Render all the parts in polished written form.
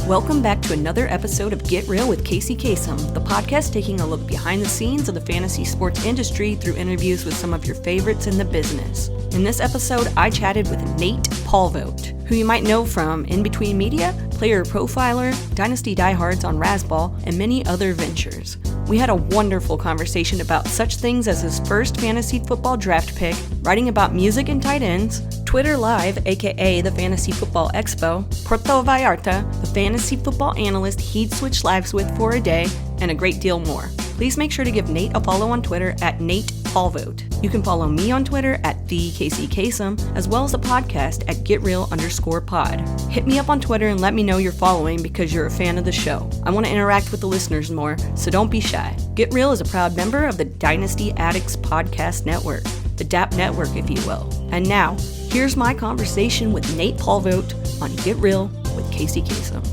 Welcome back to another episode of Get Real with Kacey Kasem, the podcast taking a look behind the scenes of the fantasy sports industry through interviews with some of your favorites in the business. In this episode, I chatted with Nate Polvogt, who you might know from In Between Media, Player Profiler, Dynasty Diehards on Razzball, and many other ventures. We had a wonderful conversation about such things as his first fantasy football draft pick, writing about music and tight ends, Twitter Live, aka the Fantasy Football Expo, Puerto Vallarta, the fantasy football analyst he'd switch lives with for a day, and a great deal more. Please make sure to give Nate a follow on Twitter at Nate Polvogt. You can follow me on Twitter at the Kacey Kasem, as well as the podcast at GetReal_pod. Hit me up on Twitter and let me know you're following because you're a fan of the show. I want to interact with the listeners more, so don't be shy. Get Real is a proud member of the Dynasty Addicts Podcast Network, the DAP network, if you will. And now, here's my conversation with Nate Polvogt on Get Real with Kacey Kasem.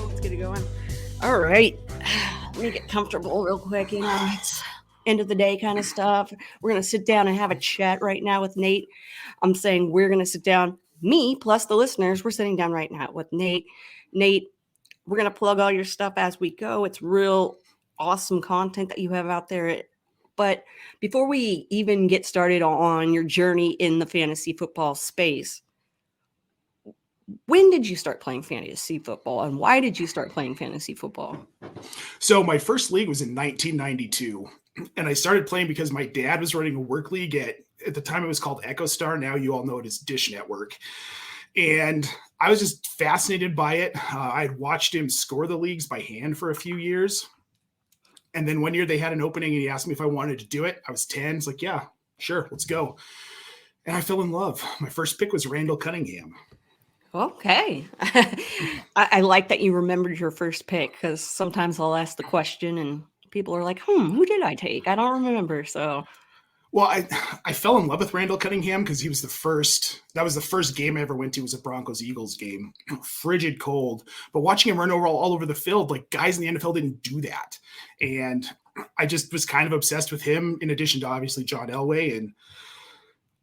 Let's get it going. All right. Let me get comfortable real quick. You know, it's end of the day kind of stuff. We're going to sit down and have a chat right now with Nate. I'm saying we're going to sit down, me plus the listeners. We're sitting down right now with Nate. Nate, we're going to plug all your stuff as we go. It's real awesome content that you have out there. But before we even get started on your journey in the fantasy football space, when did you start playing fantasy football and why did you start playing fantasy football? So my first league was in 1992, and I started playing because my dad was running a work league at the time it was called EchoStar. Now you all know it as Dish Network. And I was just fascinated by it. I'd watched him score the leagues by hand for a few years. And then one year they had an opening and he asked me if I wanted to do it. I was 10. It's like, yeah, sure, let's go. And I fell in love. My first pick was Randall Cunningham. Okay. I like that you remembered your first pick because sometimes I'll ask the question and people are like, who did I take? I don't remember. So, well, I fell in love with Randall Cunningham because he was that was the first game I ever went to was a Broncos-Eagles game. Frigid cold. But watching him run all over the field, like guys in the NFL didn't do that. And I just was kind of obsessed with him in addition to obviously John Elway. And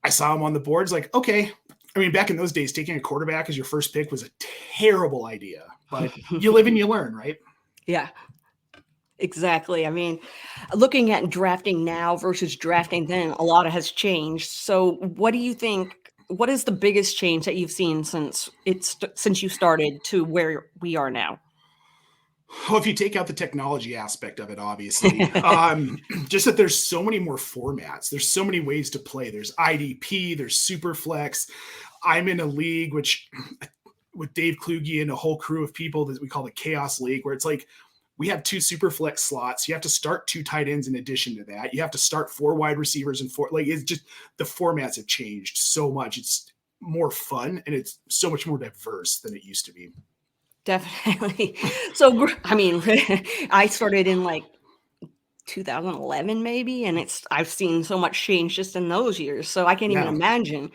I saw him on the boards like, okay. I mean, back in those days, taking a quarterback as your first pick was a terrible idea, but you live and you learn, right? Yeah, exactly. I mean, looking at drafting now versus drafting then, a lot has changed. So what do you think, what is the biggest change that you've seen since you started to where we are now? Well, if you take out the technology aspect of it, obviously, just that there's so many more formats. There's so many ways to play. There's IDP, there's Superflex. I'm in a league with Dave Kluge and a whole crew of people that we call the Chaos League, where it's like we have 2 Superflex slots. You have to start 2 tight ends in addition to that. You have to start 4 wide receivers and 4. Like it's just the formats have changed so much. It's more fun and it's so much more diverse than it used to be. Definitely. So, I mean, I started in like 2011 maybe, and I've seen so much change just in those years. So I can't even imagine.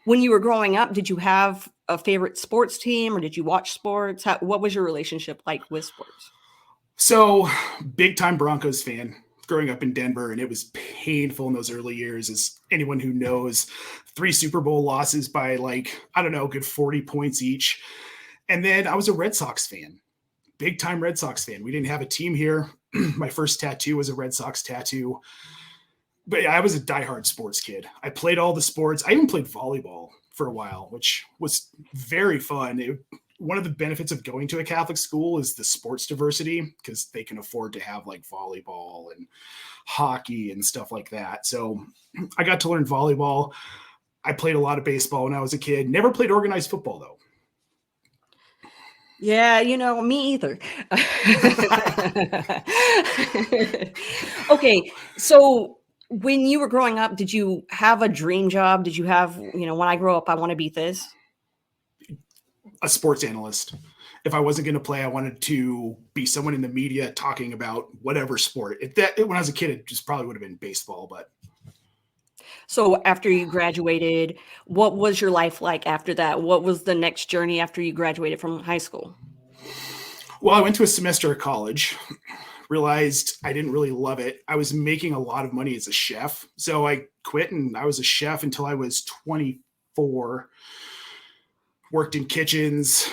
When you were growing up, did you have a favorite sports team or did you watch sports? What was your relationship like with sports? So big time Broncos fan growing up in Denver. And it was painful in those early years, as anyone who knows, 3 Super Bowl losses by good 40 points each. And then I was a Red Sox fan, big time Red Sox fan. We didn't have a team here. My first tattoo was a Red Sox tattoo. But I was a diehard sports kid. I played all the sports. I even played volleyball for a while, which was very fun. One of the benefits of going to a Catholic school is the sports diversity because they can afford to have like volleyball and hockey and stuff like that. So I got to learn volleyball. I played a lot of baseball when I was a kid. Never played organized football, though. Yeah, me either. Okay, so when you were growing up, did you have a dream job? Did you have, when I grow up, I want to be this? A sports analyst. If I wasn't going to play, I wanted to be someone in the media talking about whatever sport. When I was a kid, it just probably would have been baseball. But so after you graduated, what was your life like after that? What was the next journey after you graduated from high school? Well, I went to a semester of college. Realized I didn't really love it. I was making a lot of money as a chef. So I quit and I was a chef until I was 24. worked in kitchens,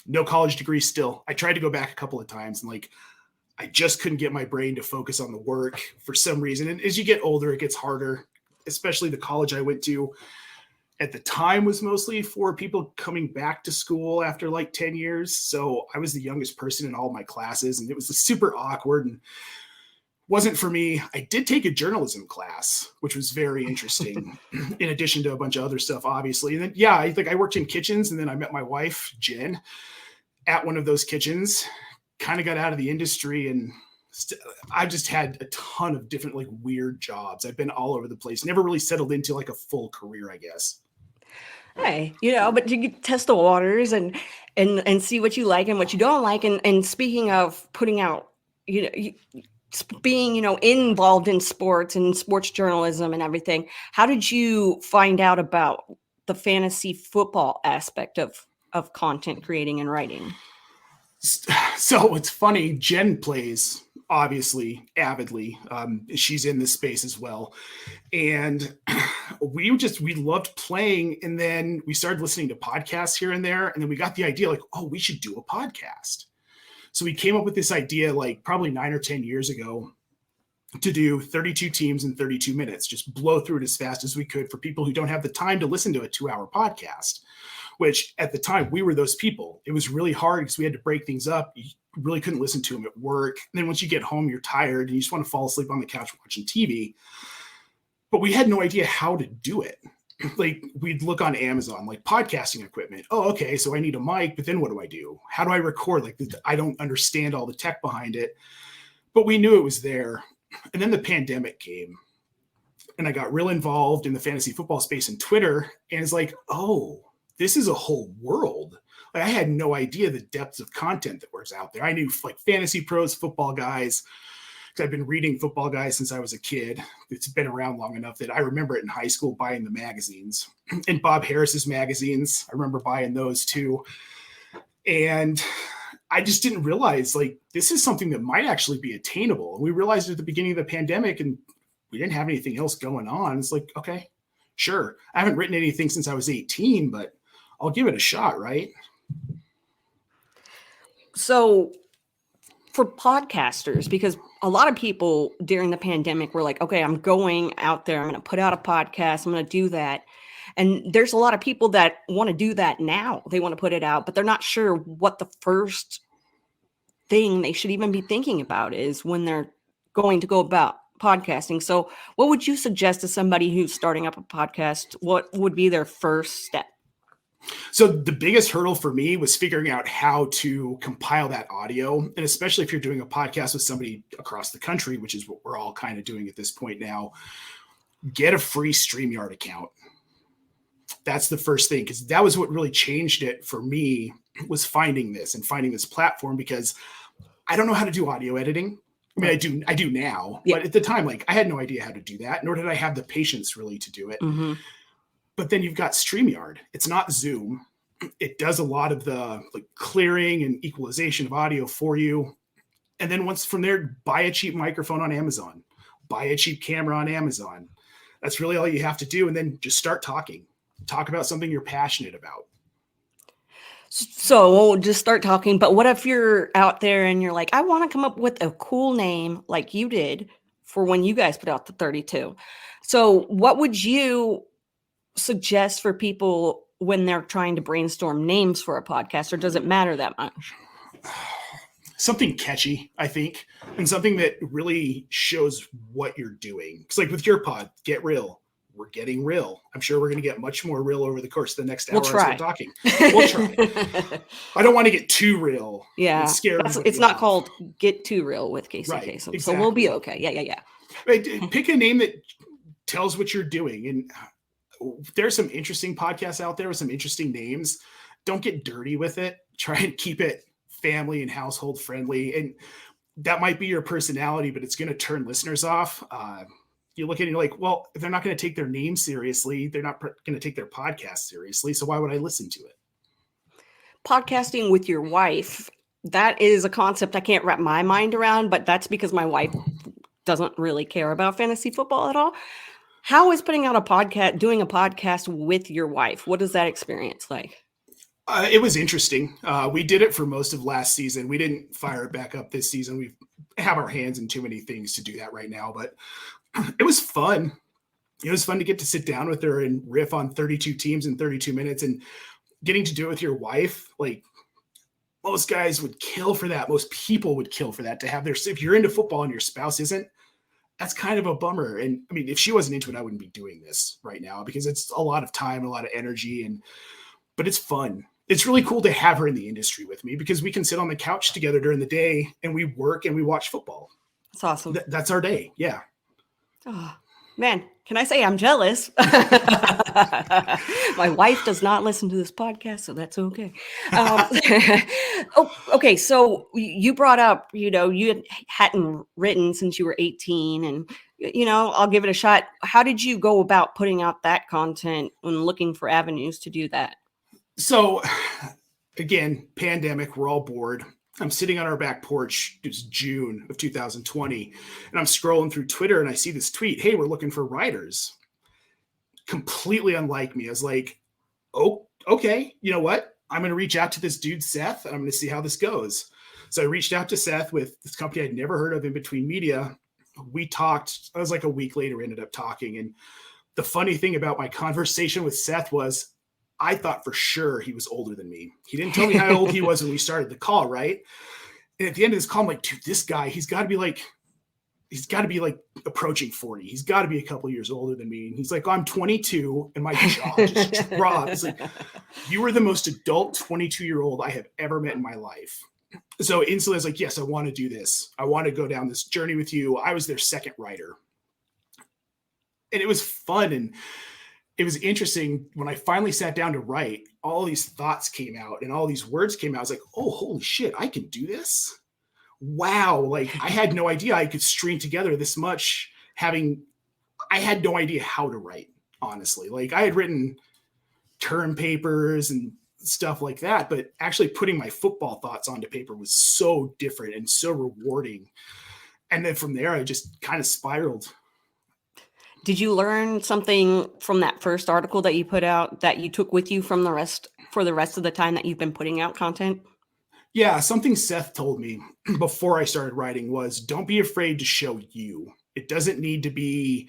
no college degree still. I tried to go back a couple of times and like, I just couldn't get my brain to focus on the work for some reason. And as you get older, it gets harder, especially the college I went to at the time was mostly for people coming back to school after like 10 years. So I was the youngest person in all my classes and it was super awkward and wasn't for me. I did take a journalism class, which was very interesting in addition to a bunch of other stuff, obviously. And then, yeah, I worked in kitchens and then I met my wife, Jen, at one of those kitchens, kind of got out of the industry and I just had a ton of different like weird jobs. I've been all over the place, never really settled into like a full career, I guess. Hey, but you can test the waters and see what you like and what you don't like. And speaking of putting out, being, involved in sports and sports journalism and everything, how did you find out about the fantasy football aspect of content creating and writing? So it's funny. Jen plays obviously avidly. She's in this space as well. And we loved playing. And then we started listening to podcasts here and there. And then we got the idea like, oh, we should do a podcast. So we came up with this idea like probably 9 or 10 years ago to do 32 teams in 32 minutes, just blow through it as fast as we could for people who don't have the time to listen to a 2-hour podcast, which at the time we were those people. It was really hard because we had to break things up. You really couldn't listen to them at work. And then once you get home, you're tired and you just want to fall asleep on the couch watching TV. But we had no idea how to do it. Like we'd look on Amazon, like podcasting equipment. Oh, okay. So I need a mic, but then what do I do? How do I record? Like I don't understand all the tech behind it, but we knew it was there. And then the pandemic came and I got real involved in the fantasy football space and Twitter. And it's like, oh, this is a whole world. Like I had no idea the depths of content that was out there. I knew like fantasy pros, football guys, because I've been reading Football Guys since I was a kid. It's been around long enough that I remember it in high school buying the magazines and Bob Harris's magazines. I remember buying those too. And I just didn't realize like this is something that might actually be attainable. And we realized at the beginning of the pandemic and we didn't have anything else going on. It's like, okay, sure. I haven't written anything since I was 18, but I'll give it a shot, right? So for podcasters, because a lot of people during the pandemic were like, okay, I'm going out there. I'm going to put out a podcast. I'm going to do that. And there's a lot of people that want to do that now. They want to put it out, but they're not sure what the first thing they should even be thinking about is when they're going to go about podcasting. So what would you suggest to somebody who's starting up a podcast? What would be their first step? So the biggest hurdle for me was figuring out how to compile that audio. And especially if you're doing a podcast with somebody across the country, which is what we're all kind of doing at this point now, get a free StreamYard account. That's the first thing, because that was what really changed it for me, was finding this platform, because I don't know how to do audio editing. I mean, I do now, yeah. But at the time, like I had no idea how to do that, nor did I have the patience really to do it. Mm-hmm. But then you've got StreamYard. It's not Zoom. It does a lot of the like clearing and equalization of audio for you. And then once from there, buy a cheap microphone on Amazon, buy a cheap camera on Amazon. That's really all you have to do. And then just start talking. Talk about something you're passionate about. So we'll just start talking. But what if you're out there and you're like, I want to come up with a cool name like you did for when you guys put out the 32. So what would you suggest for people when they're trying to brainstorm names for a podcast, or does it matter that much? Something catchy, I think, and something that really shows what you're doing. Because like with your pod, Get Real, we're getting real. I'm sure we're going to get much more real over the course of the next hour as we're talking. We'll try. I don't want to get too real. Yeah. It's not called Get Too Real with Kacey Kasem. Exactly. So we'll be okay. Yeah. Right. Pick a name that tells what you're doing. And there's some interesting podcasts out there with some interesting names. Don't get dirty with it. Try and keep it family and household friendly. And that might be your personality, but it's going to turn listeners off. You look at it, you're like, well, if they're not going to take their name seriously, they're not going to take their podcast seriously. So why would I listen to it? Podcasting with your wife, that is a concept I can't wrap my mind around, but that's because my wife doesn't really care about fantasy football at all. How is putting out a podcast, doing a podcast with your wife? What is that experience like? It was interesting. We did it for most of last season. We didn't fire it back up this season. We have our hands in too many things to do that right now, but it was fun. It was fun to get to sit down with her and riff on 32 teams in 32 minutes, and getting to do it with your wife. Like, most guys would kill for that. Most people would kill for that, to have their, if you're into football and your spouse isn't, that's kind of a bummer. And I mean, if she wasn't into it, I wouldn't be doing this right now, because it's a lot of time, a lot of energy, but it's fun. It's really cool to have her in the industry with me, because we can sit on the couch together during the day and we work and we watch football. That's awesome. That's our day. Yeah. Oh, man, can I say I'm jealous? My wife does not listen to this podcast, so that's okay. Okay. So you brought up, you hadn't written since you were 18, and, I'll give it a shot. How did you go about putting out that content when looking for avenues to do that? So again, pandemic, we're all bored. I'm sitting on our back porch. It's June of 2020, and I'm scrolling through Twitter and I see this tweet. Hey, we're looking for writers. Completely unlike me. I was like, oh, okay. You know what? I'm going to reach out to this dude, Seth, and I'm going to see how this goes. So I reached out to Seth with this company I'd never heard of, In Between Media. We talked. I was like a week later, we ended up talking. And the funny thing about my conversation with Seth was, I thought for sure he was older than me. He didn't tell me how old he was when we started the call, right? And at the end of this call, I'm like, dude, this guy, he's got to be like approaching 40. He's got to be a couple years older than me. And he's like, oh, I'm 22, and my jaw just dropped. It's like, you were the most adult 22-year-old I have ever met in my life. So instantly I was like, yes, I want to do this. I want to go down this journey with you. I was their second writer. And it was fun. And it was interesting when I finally sat down to write, all these thoughts came out and all these words came out. I was like, oh, holy shit, I can do this. Wow. Like, I had no idea I could string together this much. I had no idea how to write, honestly. Like, I had written term papers and stuff like that, but actually putting my football thoughts onto paper was so different and so rewarding. And then from there, I just kind of spiraled. Did you learn something from that first article that you put out that you took with you for the rest of the time that you've been putting out content? Yeah, something Seth told me before I started writing was, don't be afraid to show you. It doesn't need to be,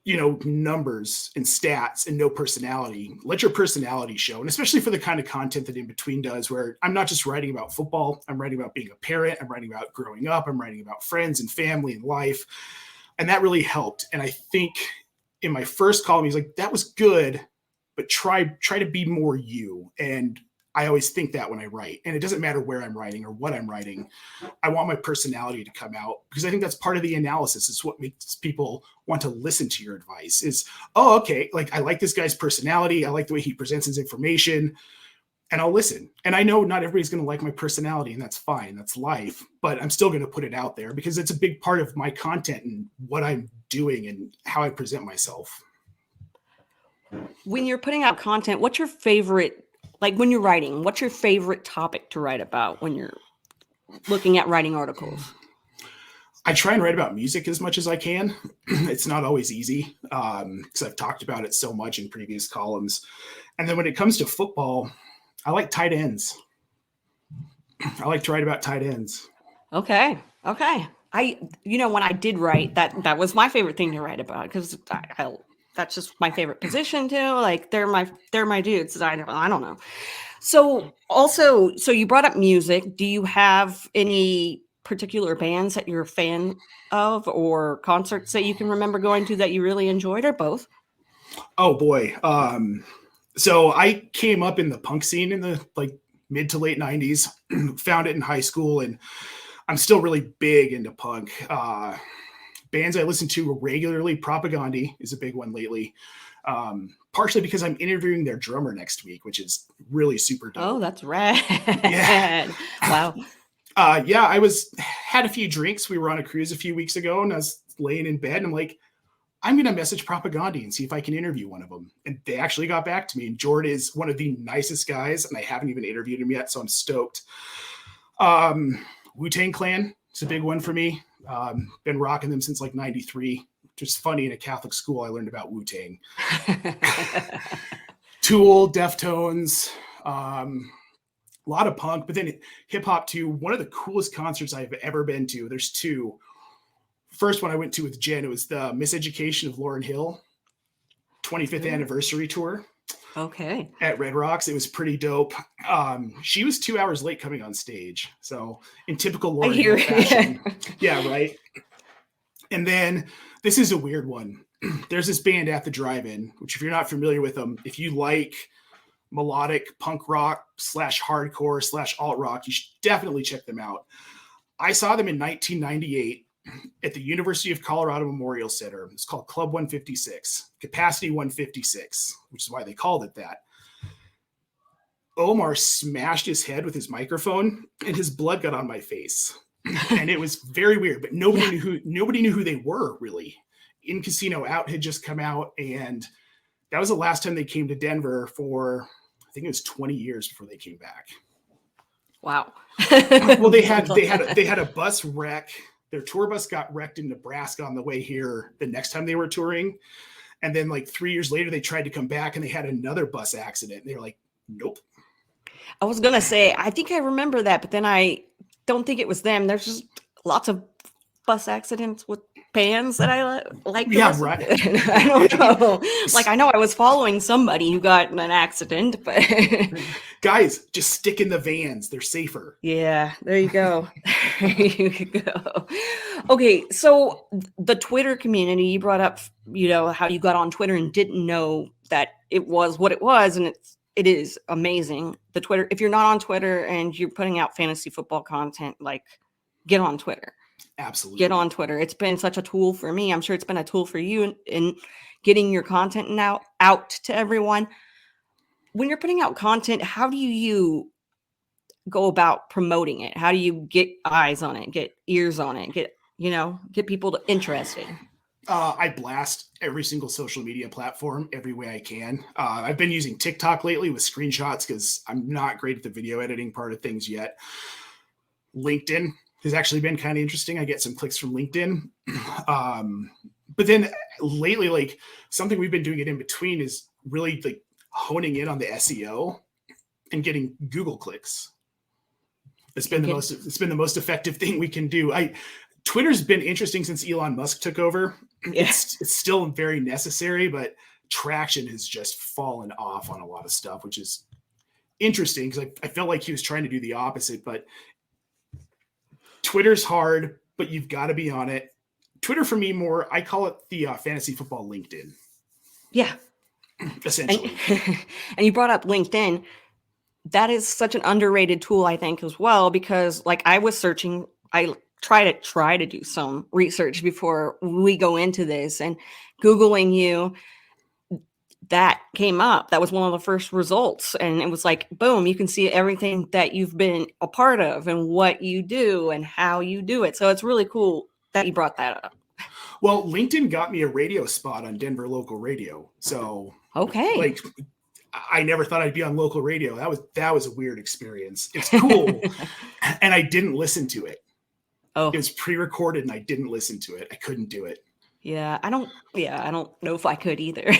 numbers and stats and no personality. Let your personality show. And especially for the kind of content that In Between does, where I'm not just writing about football. I'm writing about being a parent. I'm writing about growing up. I'm writing about friends and family and life. And that really helped. And I think in my first column, he's like, that was good, but try to be more you. And I always think that when I write, and it doesn't matter where I'm writing or what I'm writing, I want my personality to come out, because I think that's part of the analysis. It's what makes people want to listen to your advice is, oh, okay, like, I like this guy's personality. I like the way he presents his information, and I'll listen. And I know not everybody's going to like my personality, and that's fine. That's life. But I'm still going to put it out there because it's a big part of my content and what I'm doing and how I present myself. When you're putting out content, what's your favorite, like when you're writing, what's your favorite topic to write about when you're looking at writing articles? I try and write about music as much as I can. It's not always easy because I've talked about it so much in previous columns. And then when it comes to football, I like tight ends. I like to write about tight ends. Okay. When I did write, that was my favorite thing to write about, because that's just my favorite position too. Like, they're my dudes. I don't know. So you brought up music. Do you have any particular bands that you're a fan of, or concerts that you can remember going to that you really enjoyed, or both? Oh boy. So I came up in the punk scene in the mid to late 90s, found it in high school, and I'm still really big into punk. Bands I listen to regularly, Propagandhi is a big one lately, partially because I'm interviewing their drummer next week, which is really super dope. Oh, that's rad. Yeah. Wow. I had a few drinks. We were on a cruise a few weeks ago, and I was laying in bed, and I'm like, I'm going to message Propagandhi and see if I can interview one of them. And they actually got back to me. And Jordan is one of the nicest guys, and I haven't even interviewed him yet, so I'm stoked. Wu-Tang Clan is a big one for me. Been rocking them since 93. which is funny. In a Catholic school, I learned about Wu-Tang. Tool, Deftones, a lot of punk, but then hip hop too. One of the coolest concerts I've ever been to. There's two. First one I went to with Jen, it was the Miseducation of Lauryn Hill 25th anniversary tour. Okay. At Red Rocks. It was pretty dope. She was 2 hours late coming on stage. So in typical Lauryn Hill fashion. Yeah, right. And then this is a weird one. There's this band At the Drive-In, which if you're not familiar with them, if you like melodic punk rock / hardcore / alt rock, you should definitely check them out. I saw them in 1998 at the University of Colorado Memorial Center. It's called Club 156, capacity 156, which is why they called it that. Omar smashed his head with his microphone and his blood got on my face. And it was very weird, but nobody knew who they were really. In Casino Out had just come out, and that was the last time they came to Denver for, I think it was 20 years before they came back. Wow. Well, they had a bus wreck. Their tour bus got wrecked in Nebraska on the way here the next time they were touring. And then like 3 years later, they tried to come back and they had another bus accident. And they were like, nope. I was going to say, I think I remember that, but then I don't think it was them. There's just lots of bus accidents with bands that I like. Yeah, right. I don't know. Like, I know I was following somebody who got in an accident, but guys, just stick in the vans. They're safer. Yeah, there you go. There you go. Okay, so the Twitter community, you brought up, how you got on Twitter and didn't know that it was what it was, and it is amazing. The Twitter, if you're not on Twitter and you're putting out fantasy football content, like, get on Twitter. Absolutely. Get on Twitter. It's been such a tool for me. I'm sure it's been a tool for you in getting your content out to everyone. When you're putting out content, how do you go about promoting it? How do you get eyes on it, get ears on it, get people interested? I blast every single social media platform every way I can. I've been using TikTok lately with screenshots because I'm not great at the video editing part of things yet. LinkedIn has actually been kind of interesting. I get some clicks from LinkedIn. But then lately, like, something we've been doing it in between is really like honing in on the SEO and getting Google clicks. It's been the most effective thing we can do. Twitter's been interesting since Elon Musk took over. Yeah. It's still very necessary, but traction has just fallen off on a lot of stuff, which is interesting because I felt like he was trying to do the opposite, but Twitter's hard, but you've got to be on it. Twitter for me I call it the fantasy football LinkedIn. Yeah. Essentially. And you brought up LinkedIn. That is such an underrated tool, I think, as well, because like I was searching, I try to do some research before we go into this, and Googling you, that came up. That was one of the first results. And it was like, boom, you can see everything that you've been a part of and what you do and how you do it. So it's really cool that you brought that up. Well, LinkedIn got me a radio spot on Denver local radio. So, okay. Like, I never thought I'd be on local radio. That was a weird experience. It's cool. And I didn't listen to it. Oh, it was pre-recorded and I didn't listen to it. I couldn't do it. Yeah, I don't know if I could either.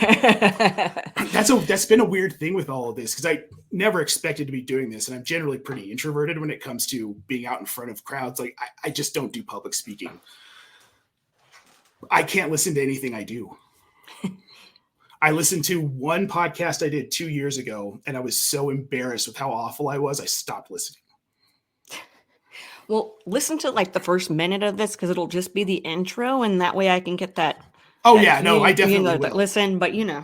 That's been a weird thing with all of this, because I never expected to be doing this, and I'm generally pretty introverted when it comes to being out in front of crowds. Like, I just don't do public speaking. I can't listen to anything I do. I listened to one podcast I did 2 years ago, and I was so embarrassed with how awful I was, I stopped listening. Well, listen to like the first minute of this, because it'll just be the intro, and that way I can get that. Oh yeah, no, I definitely will. Listen, but no,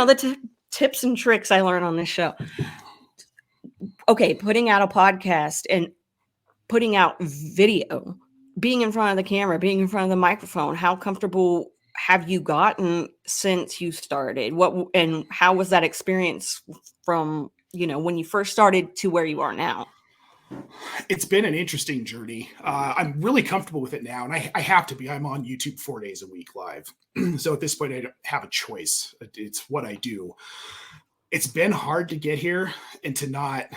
the tips and tricks I learn on this show. Okay, putting out a podcast and putting out video, being in front of the camera, being in front of the microphone. How comfortable have you gotten since you started? And how was that experience from when you first started to where you are now? It's been an interesting journey. I'm really comfortable with it now, and I have to be. I'm on YouTube 4 days a week live. So at this point, I don't have a choice. It's what I do. It's been hard to get here and to not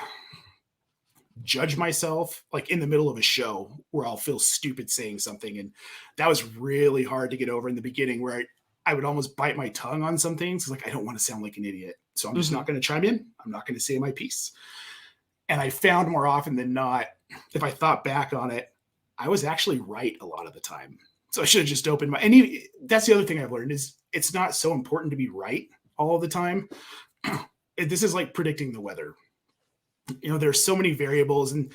judge myself like in the middle of a show where I'll feel stupid saying something. And that was really hard to get over in the beginning, where I would almost bite my tongue on some things. Like, I don't want to sound like an idiot. So I'm just not going to chime in. I'm not going to say my piece. And I found more often than not, if I thought back on it, I was actually right a lot of the time. So I should have just opened my, and that's the other thing I've learned is it's not so important to be right all the time. This is like predicting the weather. There's so many variables, and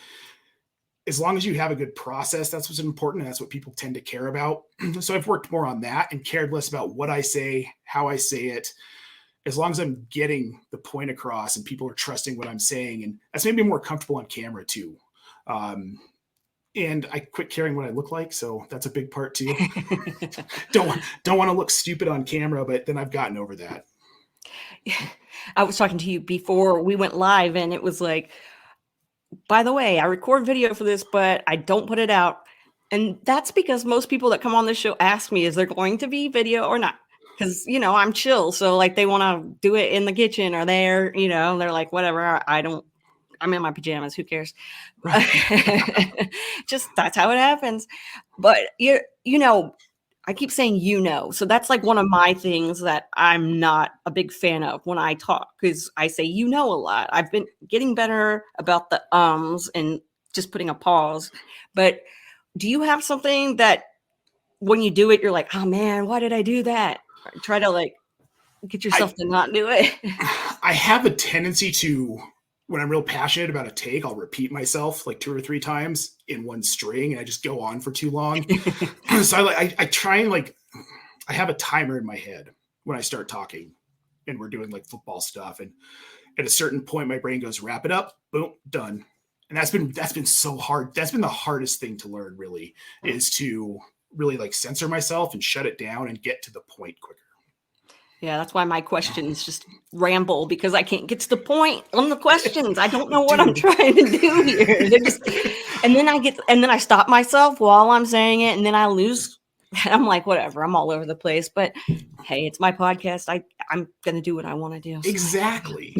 as long as you have a good process, that's what's important. And that's what people tend to care about. So I've worked more on that and cared less about what I say, how I say it, as long as I'm getting the point across and people are trusting what I'm saying. And that's made me more comfortable on camera too. And I quit caring what I look like. So that's a big part too. Don't want to look stupid on camera, but then I've gotten over that. I was talking to you before we went live, and it was like, by the way, I record video for this, but I don't put it out. And that's because most people that come on this show ask me, is there going to be video or not? Because, I'm chill. So like they want to do it in the kitchen or there, they're like, whatever, I'm in my pajamas. Who cares? Just that's how it happens. But I keep saying, so that's like one of my things that I'm not a big fan of when I talk, because I say, a lot. I've been getting better about the and just putting a pause. But do you have something that when you do it, you're like, oh man, why did I do that? Or try to like get yourself to not do it. I have a tendency to, when I'm real passionate about a take, I'll repeat myself like 2 or 3 times in one string, and I just go on for too long. So I try and I have a timer in my head when I start talking and we're doing like football stuff. And at a certain point, my brain goes, wrap it up, boom, done. And that's been so hard. That's been the hardest thing to learn, really, is to really like censor myself and shut it down and get to the point quicker. Yeah, that's why my questions just ramble, because I can't get to the point on the questions. I don't know what I'm trying to do here. And then I stop myself while I'm saying it, and then I lose. I'm like, whatever, I'm all over the place. But hey, it's my podcast. I'm going to do what I want to do. So. Exactly.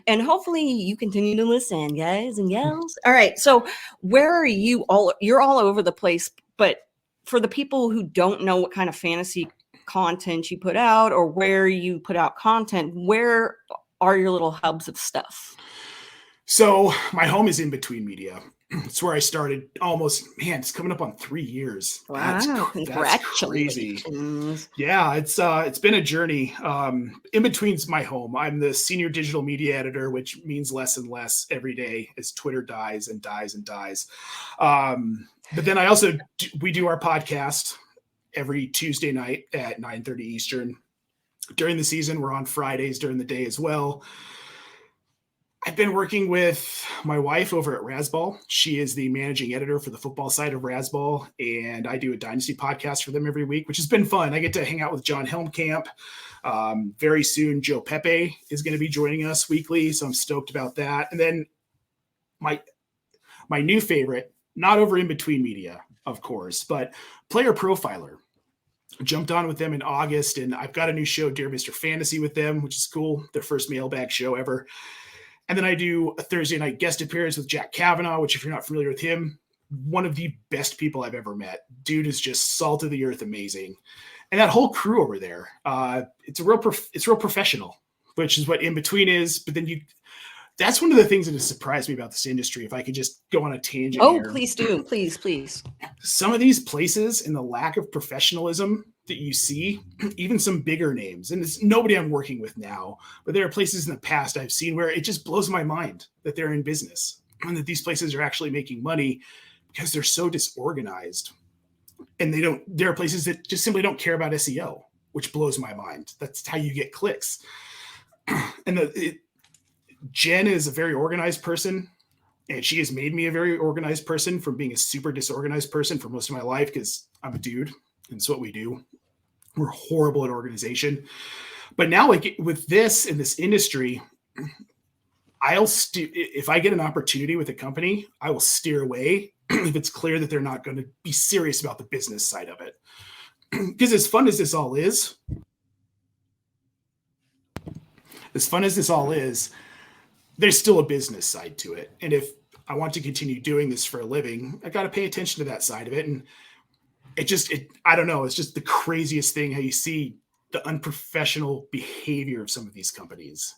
And hopefully you continue to listen, guys and gals. All right. So where are you all? You're all over the place. But for the people who don't know what kind of fantasy content you put out or where you put out content, where are your little hubs of stuff? So my home is In Between Media. It's where I started it's coming up on 3 years. Wow. That's crazy. Yeah, it's been a journey. In Between's my home. I'm the senior digital media editor, which means less and less every day as Twitter dies and dies and dies. But then we do our podcast every Tuesday night at 9:30 Eastern. During the season, we're on Fridays during the day as well. I've been working with my wife over at Razzball. She is the managing editor for the football side of Razzball, and I do a Dynasty podcast for them every week, which has been fun. I get to hang out with John Helmkamp. Very soon, Joe Pepe is going to be joining us weekly, so I'm stoked about that. And then my new favorite, not over In Between Media, of course, but Player Profiler. Jumped on with them in August, and I've got a new show, Dear Mr. Fantasy, with them, which is cool. Their first mailbag show ever. And then I do a Thursday night guest appearance with Jack Kavanaugh, which, if you're not familiar with him, one of the best people I've ever met. Dude is just salt of the earth, amazing. And that whole crew over there, it's real professional, which is what In Between is. But then that's one of the things that has surprised me about this industry. If I could just go on a tangent here. Please do. Please. Some of these places and the lack of professionalism that you see, even some bigger names, and it's nobody I'm working with now, but there are places in the past I've seen where it just blows my mind that they're in business and that these places are actually making money because they're so disorganized. And there are places that just simply don't care about SEO, which blows my mind. That's how you get clicks. And Jen is a very organized person, and she has made me a very organized person from being a super disorganized person for most of my life because I'm a dude, and it's what we do. We're horrible at organization. But now, like with this in this industry, if I get an opportunity with a company, I will steer away if it's clear that they're not going to be serious about the business side of it. Because as fun as this all is, there's still a business side to it. And if I want to continue doing this for a living. I got to pay attention to that side of it. And I don't know. It's just the craziest thing how you see the unprofessional behavior of some of these companies.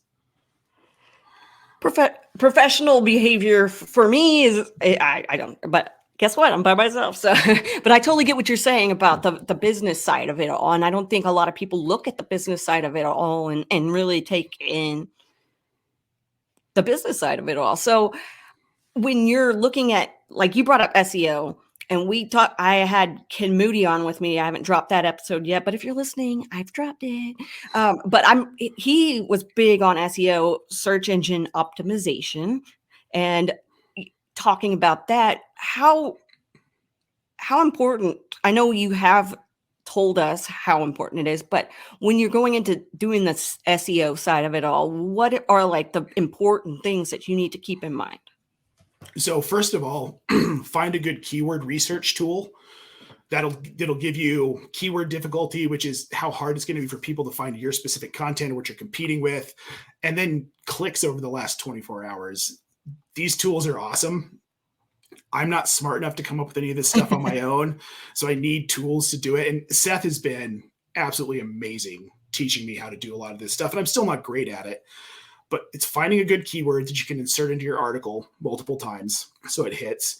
Professional behavior for me is I don't, but guess what? I'm by myself. So, but I totally get what you're saying about the business side of it all. And I don't think a lot of people look at the business side of it all and really take in the business side of it all. So when you're looking at, like you brought up SEO, and I had Ken Moody on with me. I haven't dropped that episode yet, but if you're listening, I've dropped it. But he was big on SEO, search engine optimization, and talking about that. How important, I know you have told us how important it is, but when you're going into doing this SEO side of it all, what are like the important things that you need to keep in mind? So first of all, find a good keyword research tool that'll give you keyword difficulty, which is how hard it's going to be for people to find your specific content or what you're competing with, and then clicks over the last 24 hours. These tools are awesome. I'm not smart enough to come up with any of this stuff on my own, so I need tools to do it. And Seth has been absolutely amazing teaching me how to do a lot of this stuff, and I'm still not great at it. But it's finding a good keyword that you can insert into your article multiple times so it hits.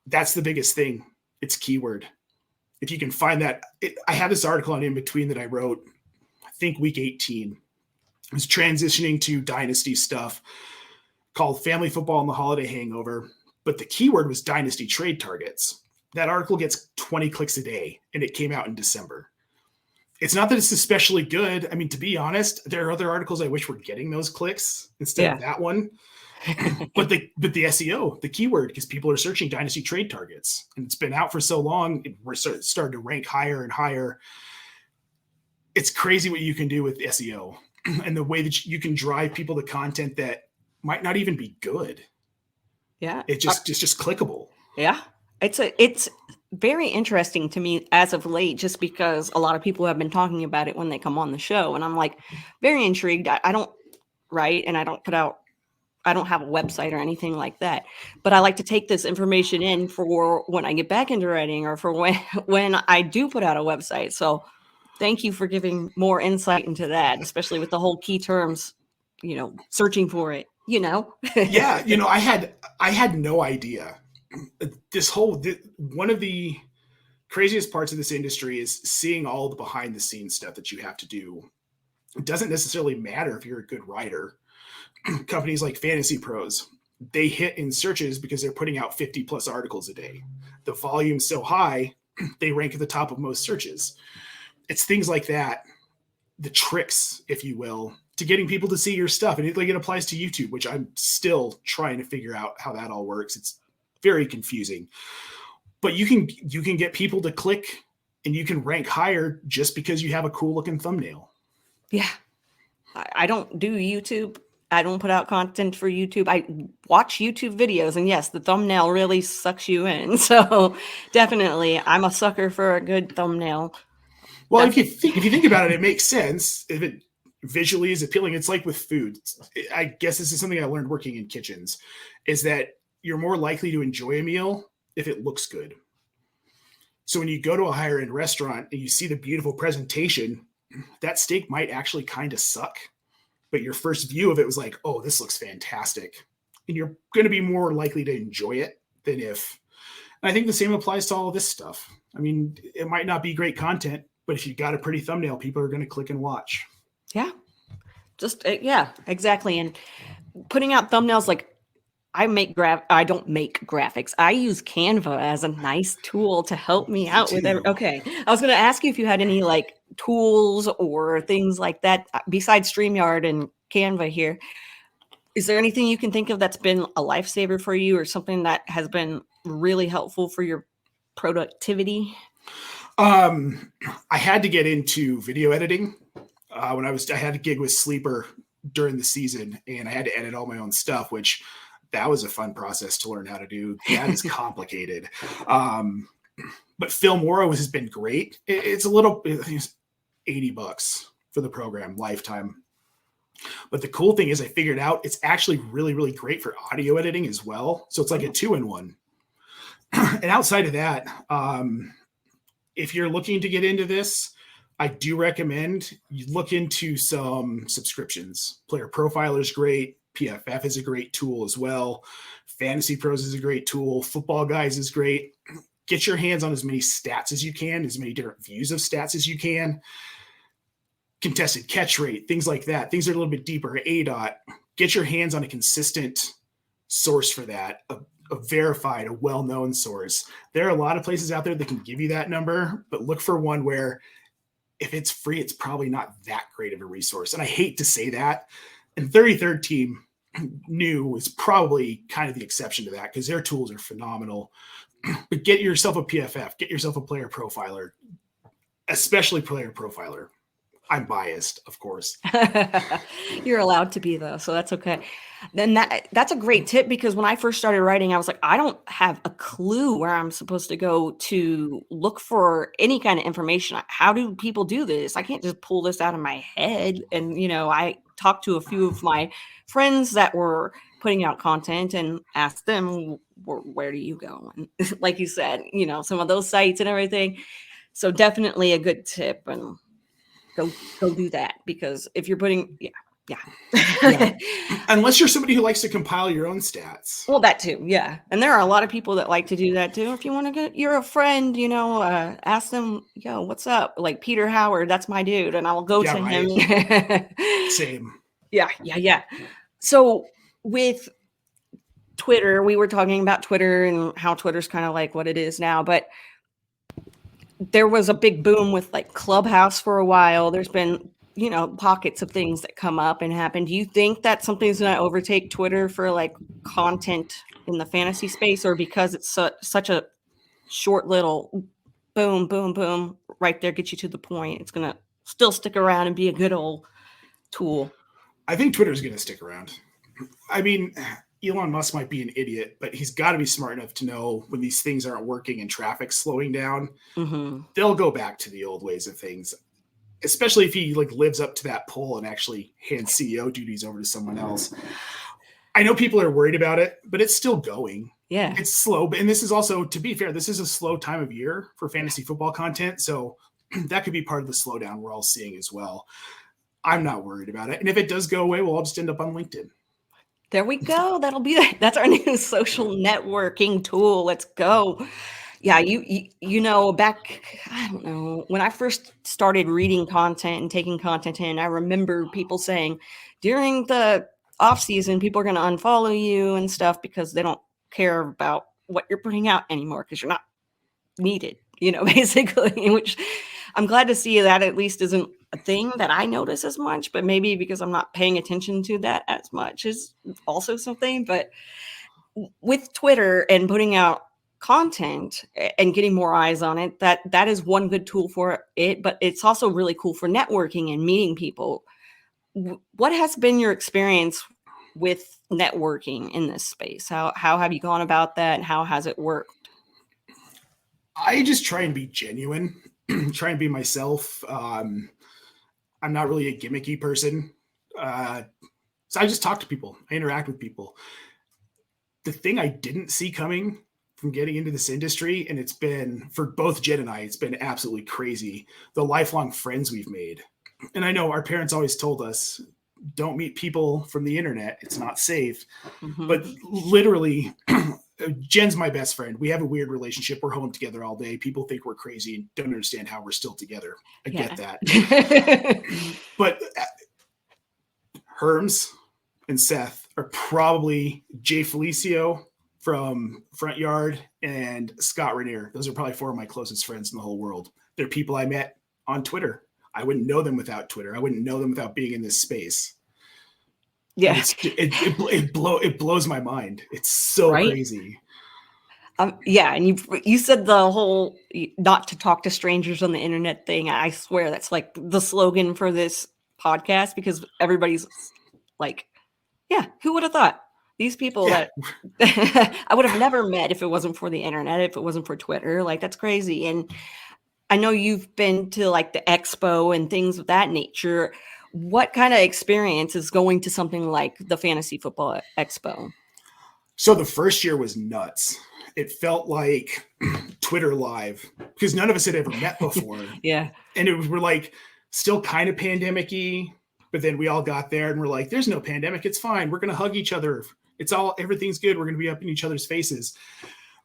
That's the biggest thing. It's keyword. If you can find that, I have this article on In Between that I wrote, I think week 18. I was transitioning to dynasty stuff called Family Football and the Holiday Hangover. But the keyword was dynasty trade targets. That article gets 20 clicks a day, and it came out in December. It's not that it's especially good. I mean, to be honest, there are other articles I wish were getting those clicks instead of that one. but the SEO, the keyword, because people are searching dynasty trade targets, and it's been out for so long, we're starting to rank higher and higher. It's crazy what you can do with SEO and the way that you can drive people to content that might not even be good. Yeah, it's just clickable. Yeah, it's very interesting to me as of late, just because a lot of people have been talking about it when they come on the show, and I'm like very intrigued. I don't write, and I don't have a website or anything like that, but I like to take this information in for when I get back into writing, or for when I do put out a website. So thank you for giving more insight into that, especially with the whole key terms, searching for it, Yeah. I had no idea. One of the craziest parts of this industry is seeing all the behind the scenes stuff that you have to do. It doesn't necessarily matter if you're a good writer. Companies like Fantasy Pros, they hit in searches because they're putting out 50 plus articles a day. The volume's so high, they rank at the top of most searches. It's things like that, the tricks, if you will, to getting people to see your stuff. And it applies to YouTube, which I'm still trying to figure out how that all works. It's very confusing. But you can get people to click, and you can rank higher just because you have a cool looking thumbnail. Yeah. I don't do YouTube. I don't put out content for YouTube. I watch YouTube videos, and yes, the thumbnail really sucks you in. So definitely, I'm a sucker for a good thumbnail. Well, if you think about it, it makes sense. If it visually is appealing, it's like with food. I guess this is something I learned working in kitchens, is that you're more likely to enjoy a meal if it looks good. So when you go to a higher end restaurant and you see the beautiful presentation, that steak might actually kind of suck. But your first view of it was like, oh, this looks fantastic. And you're going to be more likely to enjoy it than if. And I think the same applies to all of this stuff. I mean, it might not be great content, but if you've got a pretty thumbnail, people are going to click and watch. Yeah. Yeah, exactly. And putting out thumbnails, like I don't make graphics. I use Canva as a nice tool to help me out with it. Okay. I was going to ask you if you had any like tools or things like that besides StreamYard and Canva here. Is there anything you can think of that's been a lifesaver for you, or something that has been really helpful for your productivity? I had to get into video editing when I had a gig with Sleeper during the season, and I had to edit all my own stuff, which that was a fun process to learn how to do. That is complicated. But Filmora has been great. It's a little, I think it's $80 for the program, lifetime. But the cool thing is I figured out it's actually really, really great for audio editing as well. So it's like a 2-in-1. And outside of that, if you're looking to get into this, I do recommend you look into some subscriptions. Player Profiler is great. PFF is a great tool as well. Fantasy Pros is a great tool. Football Guys is great. Get your hands on as many stats as you can, as many different views of stats as you can. Contested catch rate, things like that. Things are a little bit deeper. ADOT. Get your hands on a consistent source for that, a verified, a well-known source. There are a lot of places out there that can give you that number, but look for one where if it's free, it's probably not that great of a resource. And I hate to say that. And 33rd Team New is probably kind of the exception to that because their tools are phenomenal. But get yourself a PFF, get yourself a Player Profiler, especially Player Profiler. I'm biased, of course. You're allowed to be, though, so that's okay. Then that's a great tip because when I first started writing, I was like, I don't have a clue where I'm supposed to go to look for any kind of information. How do people do this? I can't just pull this out of my head. And, I talked to a few of my friends that were putting out content and asked them, where do you go? And like you said, some of those sites and everything. So definitely a good tip, and go do that, because if you're putting, yeah. Unless you're somebody who likes to compile your own stats. Well, that too, yeah. And there are a lot of people that like to do that too. If you want to you're a friend, ask them, what's up? Like Peter Howard, that's my dude, and I'll go to him. Same. Yeah. So with Twitter, we were talking about Twitter and how Twitter's kind of like what it is now, but there was a big boom with like Clubhouse for a while. There's been, pockets of things that come up and happen. Do you think that something's going to overtake Twitter for like content in the fantasy space, or because it's such a short little boom, boom, boom, right there, get you to the point, it's going to still stick around and be a good old tool? I think Twitter's going to stick around. I mean, Elon Musk might be an idiot, but he's got to be smart enough to know when these things aren't working and traffic's slowing down, they'll go back to the old ways of things, especially if he lives up to that poll and actually hands CEO duties over to someone else. I know people are worried about it, but it's still going. Yeah. It's slow. And this is also, to be fair, this is a slow time of year for fantasy football content. So that could be part of the slowdown we're all seeing as well. I'm not worried about it. And if it does go away, we'll all just end up on LinkedIn. There we go. That's our new social networking tool. Let's go. Yeah, back, I don't know, when I first started reading content and taking content in, I remember people saying during the off season, people are going to unfollow you and stuff because they don't care about what you're putting out anymore because you're not needed, basically, which I'm glad to see that at least isn't a thing that I notice as much, but maybe because I'm not paying attention to that as much is also something. But with Twitter and putting out content and getting more eyes on it, that is one good tool for it, but it's also really cool for networking and meeting people. What has been your experience with networking in this space? How have you gone about that, and how has it worked? I just try and be genuine, try and be myself. I'm not really a gimmicky person. So I just talk to people. I interact with people. The thing I didn't see coming from getting into this industry, and it's been, for both Jen and I, it's been absolutely crazy, the lifelong friends we've made. And I know our parents always told us, don't meet people from the internet. It's not safe. But literally, Jen's my best friend. We have a weird relationship. We're home together all day. People think we're crazy and don't understand how we're still together. I get that. But Herms and Seth are probably Jay Felicio from Front Yard and Scott Rainier. Those are probably four of my closest friends in the whole world. They're people I met on Twitter. I wouldn't know them without Twitter. I wouldn't know them without being in this space. Yeah, it blows my mind. It's so crazy. Yeah, and you said the whole not to talk to strangers on the internet thing. I swear that's like the slogan for this podcast, because everybody's like, yeah, who would have thought? These people that I would have never met if it wasn't for the internet, if it wasn't for Twitter. Like, that's crazy. And I know you've been to like the expo and things of that nature. What kind of experience is going to something like the Fantasy Football Expo? So the first year was nuts. It felt like Twitter Live because none of us had ever met before. Yeah. And we're like still kind of pandemic-y, but then we all got there and we're like, there's no pandemic. It's fine. We're going to hug each other. Everything's good. We're going to be up in each other's faces.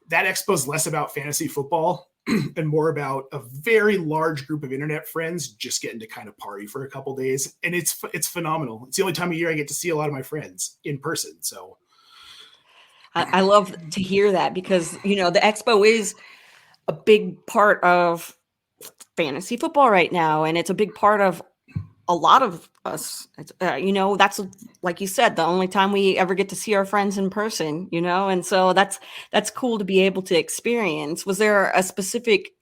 That expo is less about fantasy football and more about a very large group of internet friends just getting to kind of party for a couple days. And it's phenomenal. It's the only time of year I get to see a lot of my friends in person. So I love to hear that because, the expo is a big part of fantasy football right now. And it's a big part of a lot of us. That's, like you said, the only time we ever get to see our friends in person, and so that's cool to be able to experience. Was there a specific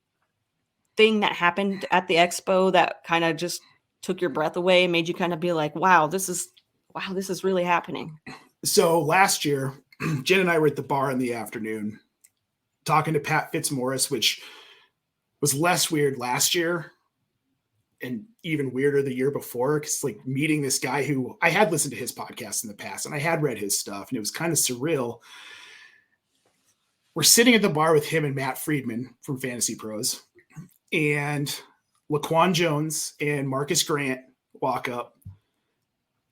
thing that happened at the expo that kind of just took your breath away and made you kind of be like, wow, this is really happening? So last year, Jen and I were at the bar in the afternoon talking to Pat Fitzmaurice, which was less weird last year and even weirder the year before. Because like meeting this guy who I had listened to his podcast in the past and I had read his stuff and it was kind of surreal. We're sitting at the bar with him and Matt Friedman from Fantasy Pros, and Laquan Jones and Marcus Grant walk up,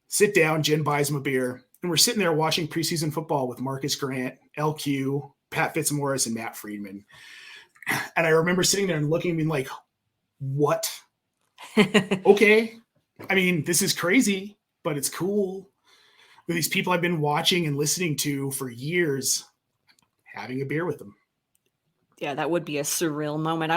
sit down. Jen buys him a beer. And we're sitting there watching preseason football with Marcus Grant, LQ, Pat Fitzmaurice, and Matt Friedman. And I remember sitting there and looking at me like, what? Okay. I mean, this is crazy, but it's cool. With these people I've been watching and listening to for years, having a beer with them. Yeah, that would be a surreal moment. I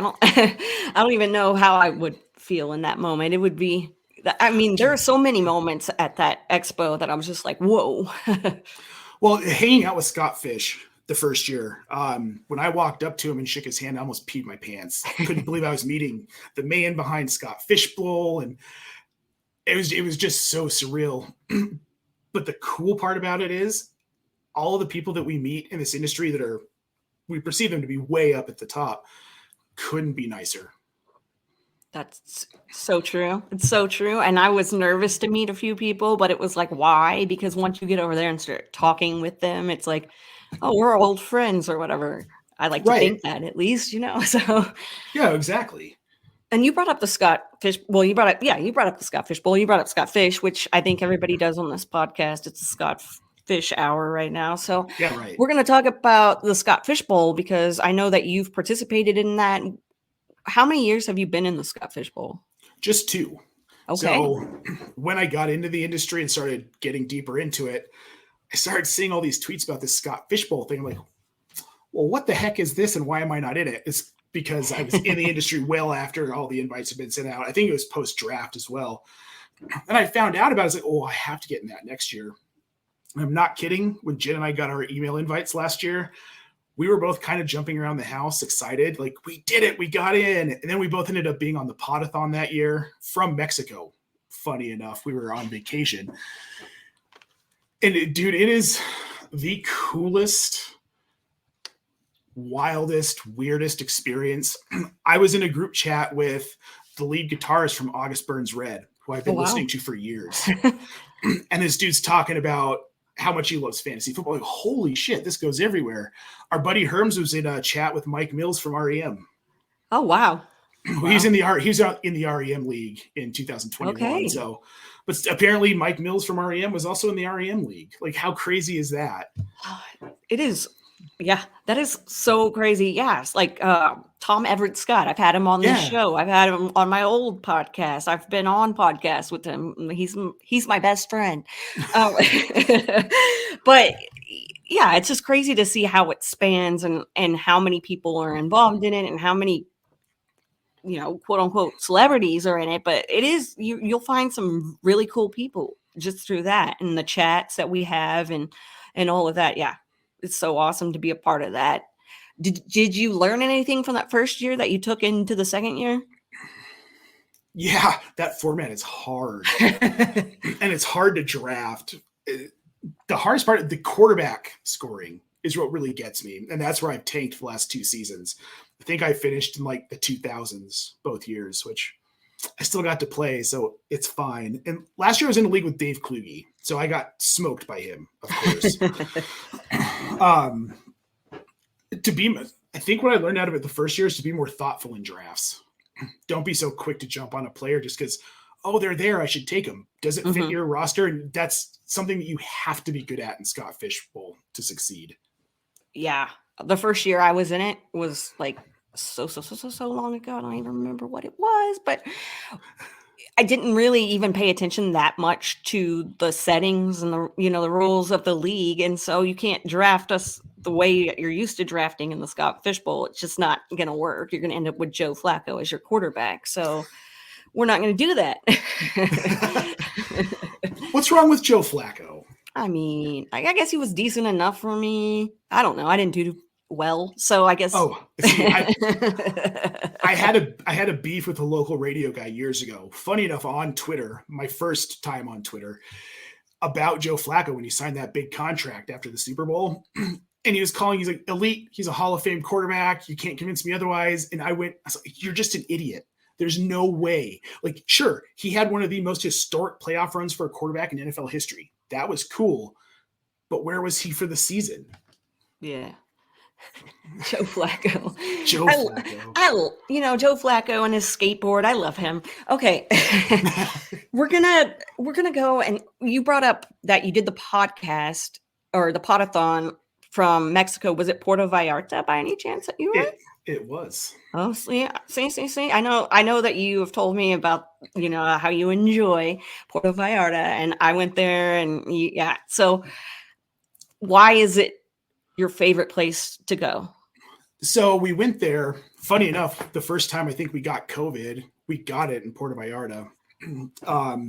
don't even know how I would feel in that moment. It would be, there are so many moments at that expo that I was just like, whoa. Well, hanging out with Scott Fish the first year, when I walked up to him and shook his hand, I almost peed my pants. I couldn't believe I was meeting the man behind Scott Fishbowl, and it was just so surreal. But the cool part about it is all of the people that we meet in this industry we perceive them to be way up at the top, couldn't be nicer. That's so true. It's so true. And I was nervous to meet a few people, but it was like, why? Because once you get over there and start talking with them, it's like, oh, we're old friends or whatever. I like to think that at least, so. Yeah, exactly. And you brought up the Scott Fish. Well, you brought up the Scott Fish Bowl. You brought up Scott Fish, which I think everybody does on this podcast. It's a Scott Fish hour right now. So yeah, right. We're going to talk about the Scott Fish Bowl because I know that you've participated in that. How many years have you been in the Scott Fish Bowl? Just 2. Okay. So when I got into the industry and started getting deeper into it, I started seeing all these tweets about this Scott Fish Bowl thing. I'm like, well, what the heck is this and why am I not in it? It's because I was in the industry well after all the invites had been sent out. I think it was post-draft as well. And I found out about it. I was like, oh, I have to get in that next year. And I'm not kidding. When Jen and I got our email invites last year, we were both kind of jumping around the house, excited. Like, we did it. We got in. And then we both ended up being on the Podathon that year from Mexico. Funny enough, we were on vacation. And dude, it is the coolest, wildest, weirdest experience. I was in a group chat with the lead guitarist from August Burns Red, who I've been listening to for years. And this dude's talking about how much he loves fantasy football. Like, holy shit, this goes everywhere. Our buddy Herms was in a chat with Mike Mills from REM. Oh, wow. He's in the REM league in 2021. Okay. So, but apparently Mike Mills from REM was also in the REM league. Like, how crazy is that? It is. Yeah, that is so crazy. Yes. Like Tom Everett Scott. I've had him on this show. I've had him on my old podcast. I've been on podcasts with him. He's my best friend. But yeah, it's just crazy to see how it spans and how many people are involved in it and how many, quote unquote celebrities are in it. But it is, you'll find some really cool people just through that and the chats that we have and all of that. Yeah. It's so awesome to be a part of that. Did you learn anything from that first year that you took into the second year? Yeah, that format is hard. And it's hard to draft. The hardest part, the quarterback scoring is what really gets me. And that's where I've tanked the last 2 seasons. I think I finished in like the 2000s both years, which I still got to play, so it's fine. And last year I was in a league with Dave Kluge, so I got smoked by him, of course. I think what I learned out of it the first year is to be more thoughtful in drafts. Don't be so quick to jump on a player just because, oh, they're there, I should take them. Does it fit your roster? And that's something that you have to be good at in Scott Fish Bowl to succeed. Yeah. The first year I was in it was like so long ago. I don't even remember what it was, but I didn't really even pay attention that much to the settings and the rules of the league. And so you can't draft us the way you're used to drafting in the Scott Fish Bowl. It's just not going to work. You're going to end up with Joe Flacco as your quarterback. So we're not going to do that. What's wrong with Joe Flacco? I mean, I guess he was decent enough for me. I don't know. I didn't do well, so I guess. Oh, see, I had a beef with a local radio guy years ago. Funny enough, on Twitter, my first time on Twitter, about Joe Flacco when he signed that big contract after the Super Bowl, and he was he's like elite. He's a Hall of Fame quarterback. You can't convince me otherwise. And I was like, you're just an idiot. There's no way. Like, sure, he had one of the most historic playoff runs for a quarterback in NFL history. That was cool. But where was he for the season? Yeah. Joe Flacco. Joe Flacco and his skateboard. I love him. Okay. We're gonna go, and you brought up that you did the podcast or the podathon from Mexico. Was it Puerto Vallarta by any chance that you were? It was. Oh, see. I know that you have told me about, how you enjoy Puerto Vallarta, and I went there, and yeah. So why is it your favorite place to go? So we went there. Funny enough, the first time I think we got COVID, we got it in Puerto Vallarta.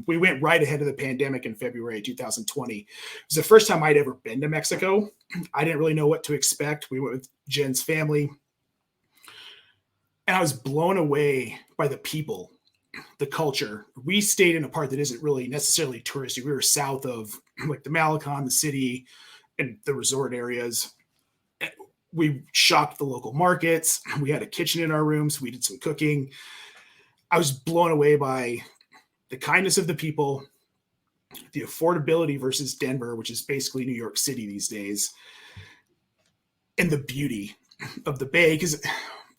We went right ahead of the pandemic in February 2020. It was the first time I'd ever been to Mexico. I didn't really know what to expect. We went with Jen's family. And I was blown away by the people, the culture. We stayed in a part that isn't really necessarily touristy. We were south of like the Malecon, the city, and the resort areas. We shopped the local markets. We had a kitchen in our rooms. We did some cooking. I was blown away by the kindness of the people, the affordability versus Denver, which is basically New York City these days, and the beauty of the bay. Because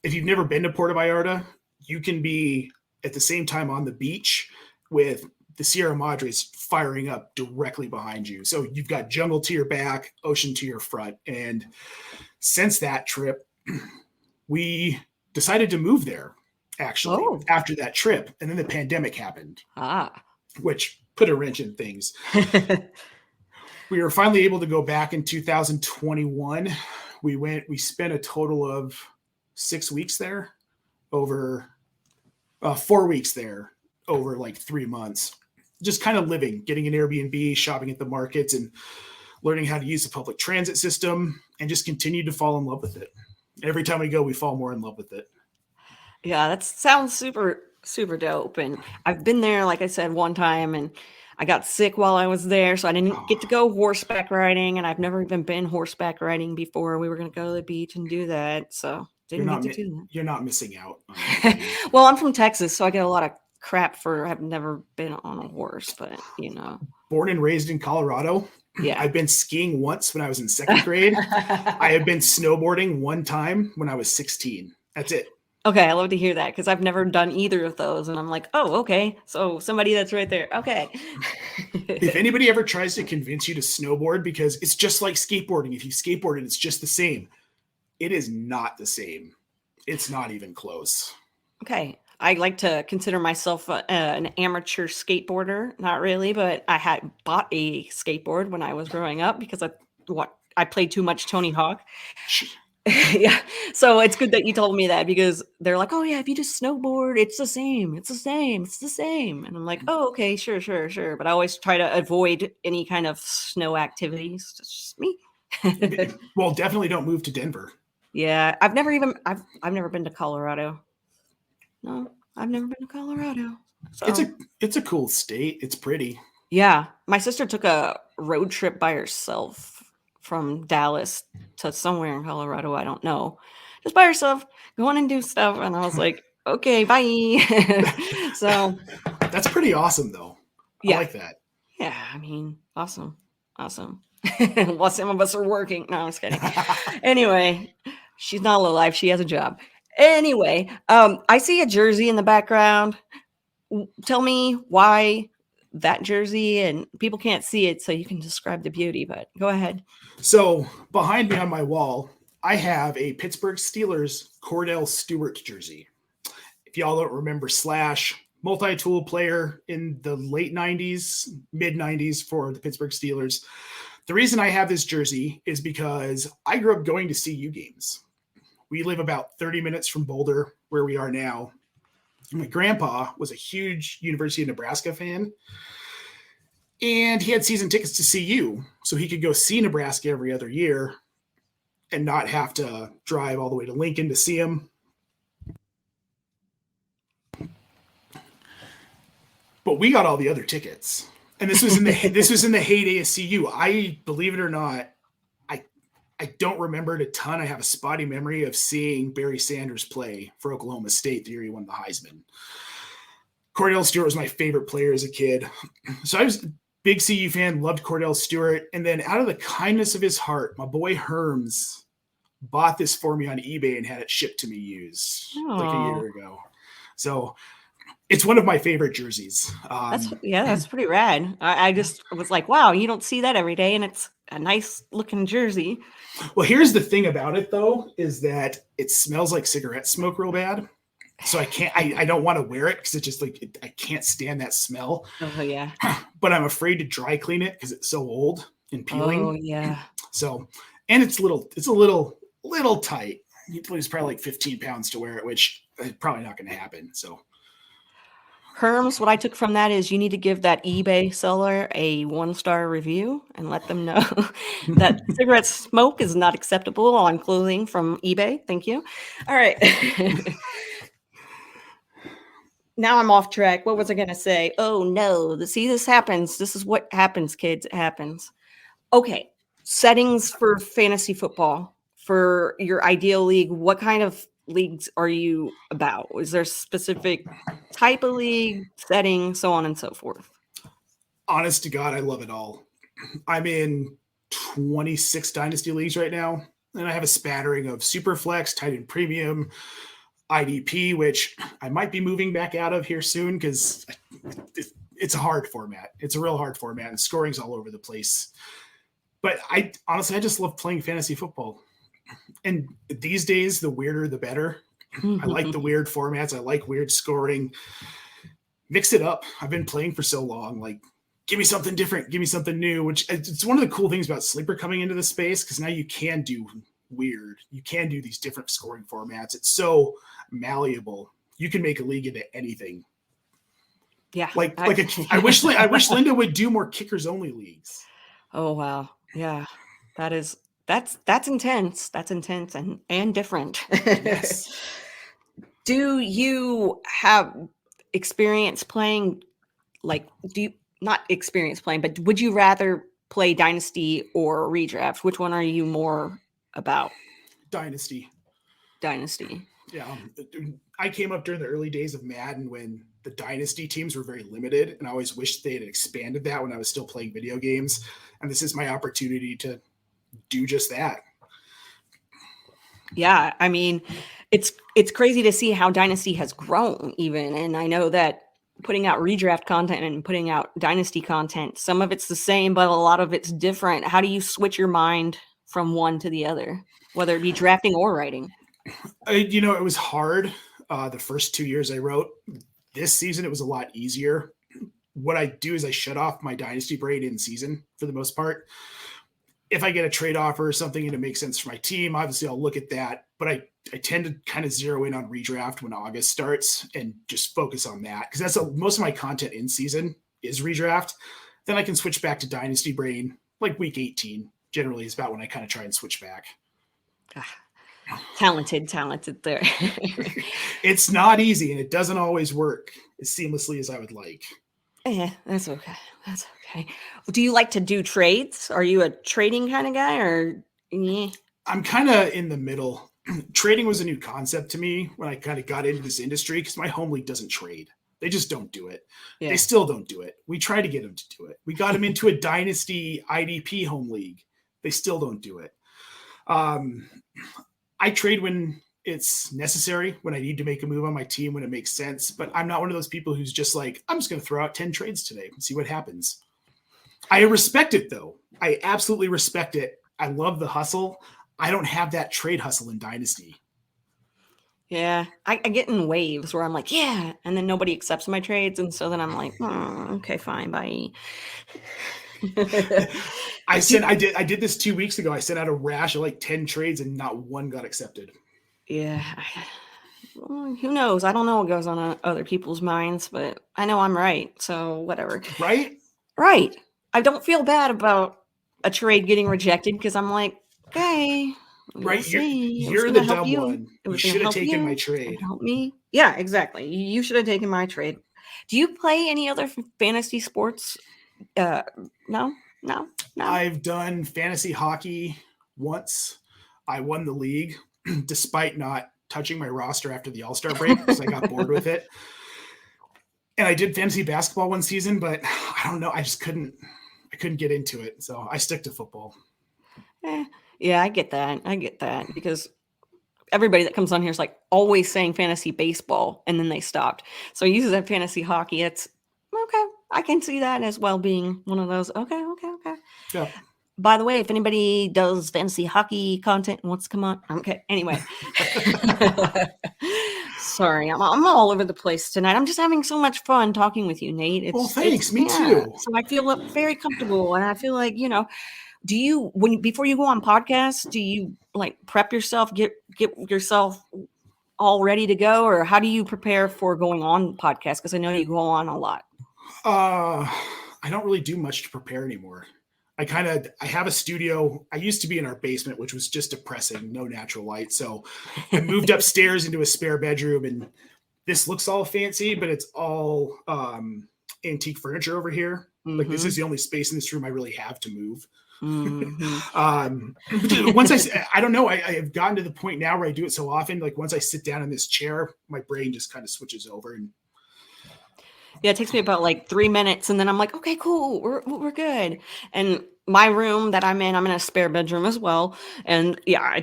if you've never been to Puerto Vallarta, you can be at the same time on the beach with the Sierra Madres firing up directly behind you. So you've got jungle to your back, ocean to your front. And since that trip, we decided to move there, actually, after that trip. And then the pandemic happened, which put a wrench in things. We were finally able to go back in 2021. We spent a total of 6 weeks there, over 4 weeks there, over like 3 months, just kind of living, getting an Airbnb, shopping at the markets, and learning how to use the public transit system, and just continue to fall in love with it. Every time we go, we fall more in love with it. Yeah, that sounds super, super dope. And I've been there, like I said, one time, and I got sick while I was there, so I didn't get to go horseback riding, and I've never even been horseback riding before. We were going to go to the beach and do that, so didn't get to do that. You're not missing out. Well, I'm from Texas, so I get a lot of crap for I've never been on a horse, but Born and raised in Colorado. Yeah. I've been skiing once when I was in second grade. I have been snowboarding one time when I was 16. That's it. Okay, I love to hear that because I've never done either of those. And I'm like, oh, okay. So somebody that's right there. Okay. If anybody ever tries to convince you to snowboard because it's just like skateboarding, if you skateboard it, it's just the same. It is not the same. It's not even close. Okay. I like to consider myself an amateur skateboarder. Not really, but I had bought a skateboard when I was growing up because I played too much Tony Hawk. Yeah. So it's good that you told me that because they're like, oh yeah, if you just snowboard, it's the same. It's the same. It's the same. And I'm like, oh, okay, sure. But I always try to avoid any kind of snow activities. It's just me. Well, definitely don't move to Denver. Yeah. I've never been to Colorado. No, I've never been to Colorado. So. It's a cool state. It's pretty. Yeah. My sister took a road trip by herself from Dallas to somewhere in Colorado. I don't know. Just by herself, going and do stuff. And I was like, Okay, bye. So That's pretty awesome, though. yeah. I like that. Yeah, I mean, awesome. Well, some of us are working. No, I'm just kidding. Anyway, she's not alive. She has a job. Anyway, I see a jersey in the background. Tell me why that jersey, and people can't see it, so you can describe the beauty, but go ahead. So behind me on my wall, I have a Pittsburgh Steelers Cordell Stewart jersey. If y'all don't remember Slash, multi-tool player in the late 90s, mid 90s for the Pittsburgh Steelers. The reason I have this jersey is because I grew up going to CU games. We live about 30 minutes from Boulder, where we are now. My grandpa was a huge University of Nebraska fan, and he had season tickets to CU, so he could go see Nebraska every other year and not have to drive all the way to Lincoln to see him. But we got all the other tickets, and this was in the heyday of CU. I believe it or not, I don't remember it a ton. I have a spotty memory of seeing Barry Sanders play for Oklahoma State the year he won the Heisman. Cordell Stewart was my favorite player as a kid, so I was a big CU fan. Loved Cordell Stewart, and then out of the kindness of his heart, my boy Herms bought this for me on eBay and had it shipped to me used like a year ago. So it's one of my favorite jerseys. That's pretty rad. I just was like, wow, you don't see that every day, and it's a nice looking jersey. Well, here's the thing about it, though, is that it smells like cigarette smoke real bad. So I don't want to wear it because it's just like, I can't stand that smell. Oh, yeah. But I'm afraid to dry clean it because it's so old and peeling. Oh, yeah. So, and it's a little tight. It's probably like 15 pounds to wear it, which is probably not going to happen. So, Herms, what I took from that is you need to give that eBay seller a 1-star review and let them know that cigarette smoke is not acceptable on clothing from eBay. Thank you. All right. Now I'm off track. What was I going to say? Oh, no. See, this happens. This is what happens, kids. It happens. Okay. Settings for fantasy football for your ideal league. What kind of leagues are you about? Is there a specific type of league, setting, so on and so forth? Honest to God, I love it all. I'm in 26 dynasty leagues right now, and I have a spattering of Superflex, tight end premium, IDP, which I might be moving back out of here soon because it's a hard format. It's a real hard format, and scoring's all over the place. But I just love playing fantasy football. And these days, the weirder, the better. I like the weird formats. I like weird scoring. Mix it up. I've been playing for so long. Like, give me something different. Give me something new, which it's one of the cool things about Sleeper coming into the space because now you can do weird. You can do these different scoring formats. It's so malleable. You can make a league into anything. Yeah. I wish Linda would do more kickers only leagues. Oh, wow. Yeah. That's intense. That's intense and different. Yes. Do you have experience playing, not experience playing, but would you rather play Dynasty or Redraft? Which one are you more about? Dynasty. Yeah. I came up during the early days of Madden when the Dynasty teams were very limited, and I always wished they had expanded that when I was still playing video games. And this is my opportunity to do just that. Yeah, I mean, it's crazy to see how Dynasty has grown even. And I know that putting out Redraft content and putting out Dynasty content, some of it's the same, but a lot of it's different. How do you switch your mind from one to the other, whether it be drafting or writing? It was hard. The first 2 years I wrote. This season, it was a lot easier. What I do is I shut off my Dynasty brain in season for the most part. If I get a trade offer or something and it makes sense for my team, obviously I'll look at that. But I tend to kind of zero in on redraft when August starts and just focus on that because that's most of my content in season is redraft. Then I can switch back to Dynasty Brain like week 18 generally is about when I kind of try and switch back. Talented there. It's not easy and it doesn't always work as seamlessly as I would like. Yeah, that's okay. Do you like to do trades? Are you a trading kind of guy or? Yeah? I'm kind of in the middle. trading was a new concept to me when I kind of got into this industry because my home league doesn't trade. They just don't do it. Yeah. They still don't do it. We try to get them to do it. We got them into a dynasty IDP home league. They still don't do it. I trade when it's necessary, when I need to make a move on my team, when it makes sense. But I'm not one of those people who's just like, I'm just going to throw out 10 trades today and see what happens. I respect it, though. I absolutely respect it. I love the hustle. I don't have that trade hustle in Dynasty. Yeah, I get in waves where I'm like, yeah, and then nobody accepts my trades. And so then I'm like, okay, fine, bye. I did this 2 weeks ago. I sent out a rash of like 10 trades and not one got accepted. Yeah. Who knows? I don't know what goes on other people's minds, but I know I'm right. So whatever. Right? Right. I don't feel bad about a trade getting rejected because I'm like, okay. Right. You're the dumb one. You should have taken my trade. Help me. Yeah, exactly. You should have taken my trade. Do you play any other fantasy sports? No. I've done fantasy hockey once. I won the league despite not touching my roster after the All-Star break because I got bored with it. And I did fantasy basketball one season, but I don't know. I couldn't get into it. So I stick to football. Yeah, I get that because everybody that comes on here is like always saying fantasy baseball and then they stopped. So he uses that fantasy hockey. It's okay. I can see that as well being one of those. Okay. Yeah. By the way, if anybody does fantasy hockey content and wants to come on, okay. Anyway, sorry, I'm all over the place tonight. I'm just having so much fun talking with you, Nate. Thanks. Me too. So I feel very comfortable, and I feel like do you before you go on podcasts, do you like prep yourself, get yourself all ready to go, or how do you prepare for going on podcasts? Because I know you go on a lot. I don't really do much to prepare anymore. I have a studio. I used to be in our basement, which was just depressing, no natural light. So I moved upstairs into a spare bedroom, and this looks all fancy, but it's all antique furniture over here. Mm-hmm. Like this is the only space in this room I really have to move. Mm-hmm. Once I don't know, I have gotten to the point now where I do it so often. Like once I sit down in this chair, my brain just kind of switches over. And yeah, it takes me about like 3 minutes, and then I'm like, okay, cool, we're good. And my room that I'm in a spare bedroom as well. And yeah,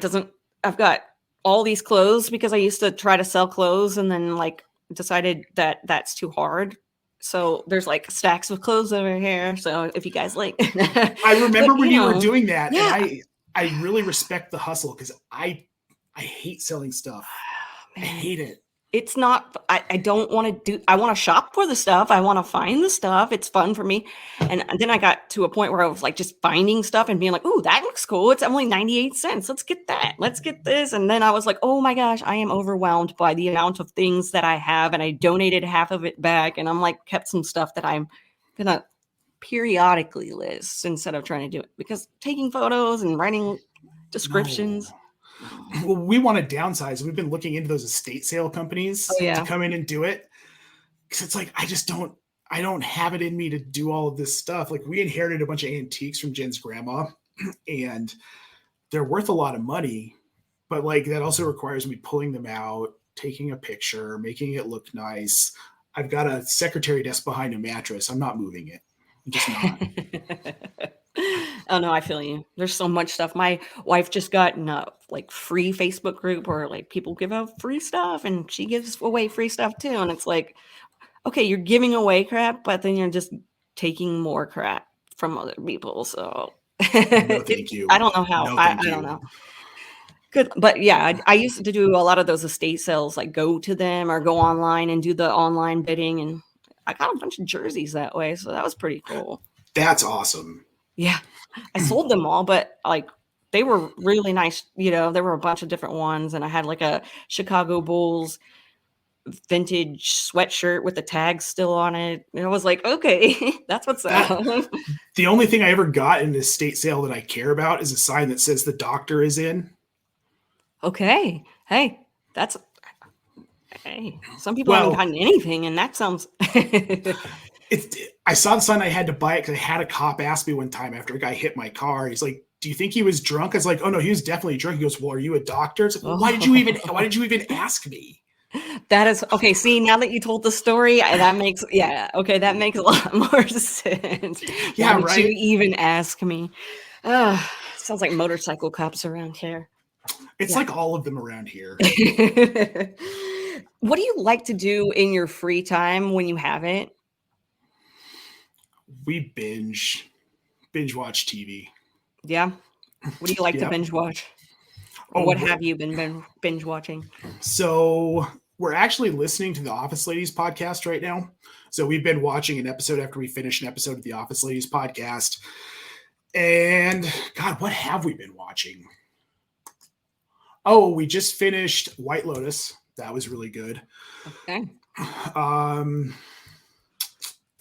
I've got all these clothes because I used to try to sell clothes and then like decided that that's too hard. So there's like stacks of clothes over here. So if you guys like, I remember when you were doing that, yeah. And I really respect the hustle because I hate selling stuff. I hate it. It's not, I don't want to I want to shop for the stuff. I want to find the stuff. It's fun for me. And then I got to a point where I was like just finding stuff and being like, oh, that looks cool. It's only 98 cents. Let's get that. Let's get this. And then I was like, oh my gosh, I am overwhelmed by the amount of things that I have. And I donated half of it back. And I'm like, kept some stuff that I'm going to periodically list instead of trying to do it because taking photos and writing descriptions. No. Well, we want to downsize. We've been looking into those estate sale companies to come in and do it. Because it's like, I don't have it in me to do all of this stuff. Like we inherited a bunch of antiques from Jen's grandma and they're worth a lot of money, but like that also requires me pulling them out, taking a picture, making it look nice. I've got a secretary desk behind a mattress. I'm not moving it. I'm just not. Oh no, I feel you. There's so much stuff. My wife just got in a like free Facebook group where like people give out free stuff and she gives away free stuff too. And it's like, okay, you're giving away crap, but then you're just taking more crap from other people. So no, thank you. I don't know how. I don't know. Good. But yeah, I used to do a lot of those estate sales, like go to them or go online and do the online bidding. And I got a bunch of jerseys that way. So that was pretty cool. That's awesome. Yeah, I sold them all, but like they were really nice. There were a bunch of different ones, and I had like a Chicago Bulls vintage sweatshirt with the tags still on it. And I was like, okay, that's what's up. The only thing I ever got in this estate sale that I care about is a sign that says the doctor is in. Okay. Hey, some people haven't gotten anything, and that sounds... I saw the sign. I had to buy it because I had a cop ask me one time after a guy hit my car. He's like, do you think he was drunk? I was like, oh no, he was definitely drunk. He goes, well, are you a doctor? It's like, well, why did you even ask me? That is okay. See, now that you told the story, that makes that makes a lot more sense. Yeah, Why did you right. even ask me? Sounds like motorcycle cops around here. It's like all of them around here. What do you like to do in your free time when you have it? We binge watch TV. Yeah. What do you like to Yep. binge watch? Or what have you been binge watching? So we're actually listening to the Office Ladies podcast right now. So we've been watching an episode after we finish an episode of the Office Ladies podcast. And God, what have we been watching? Oh, we just finished White Lotus. That was really good. Okay. The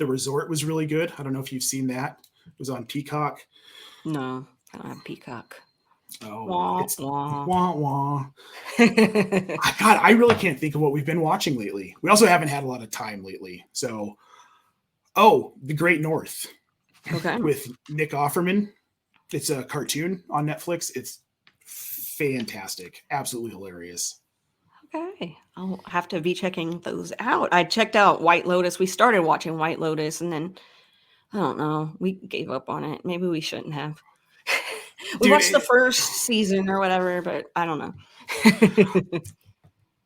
Resort was really good. I don't know if you've seen that. It was on Peacock. No, I don't have Peacock. Oh, wah, it's wah. Wah, wah. God, I really can't think of what we've been watching lately. We also haven't had a lot of time lately. So, The Great North. Okay. With Nick Offerman. It's a cartoon on Netflix. It's fantastic. Absolutely hilarious. Okay. I'll have to be checking those out. I checked out White Lotus. We started watching White Lotus and then, I don't know, we gave up on it. Maybe we shouldn't have. We watched the first season or whatever, but I don't know.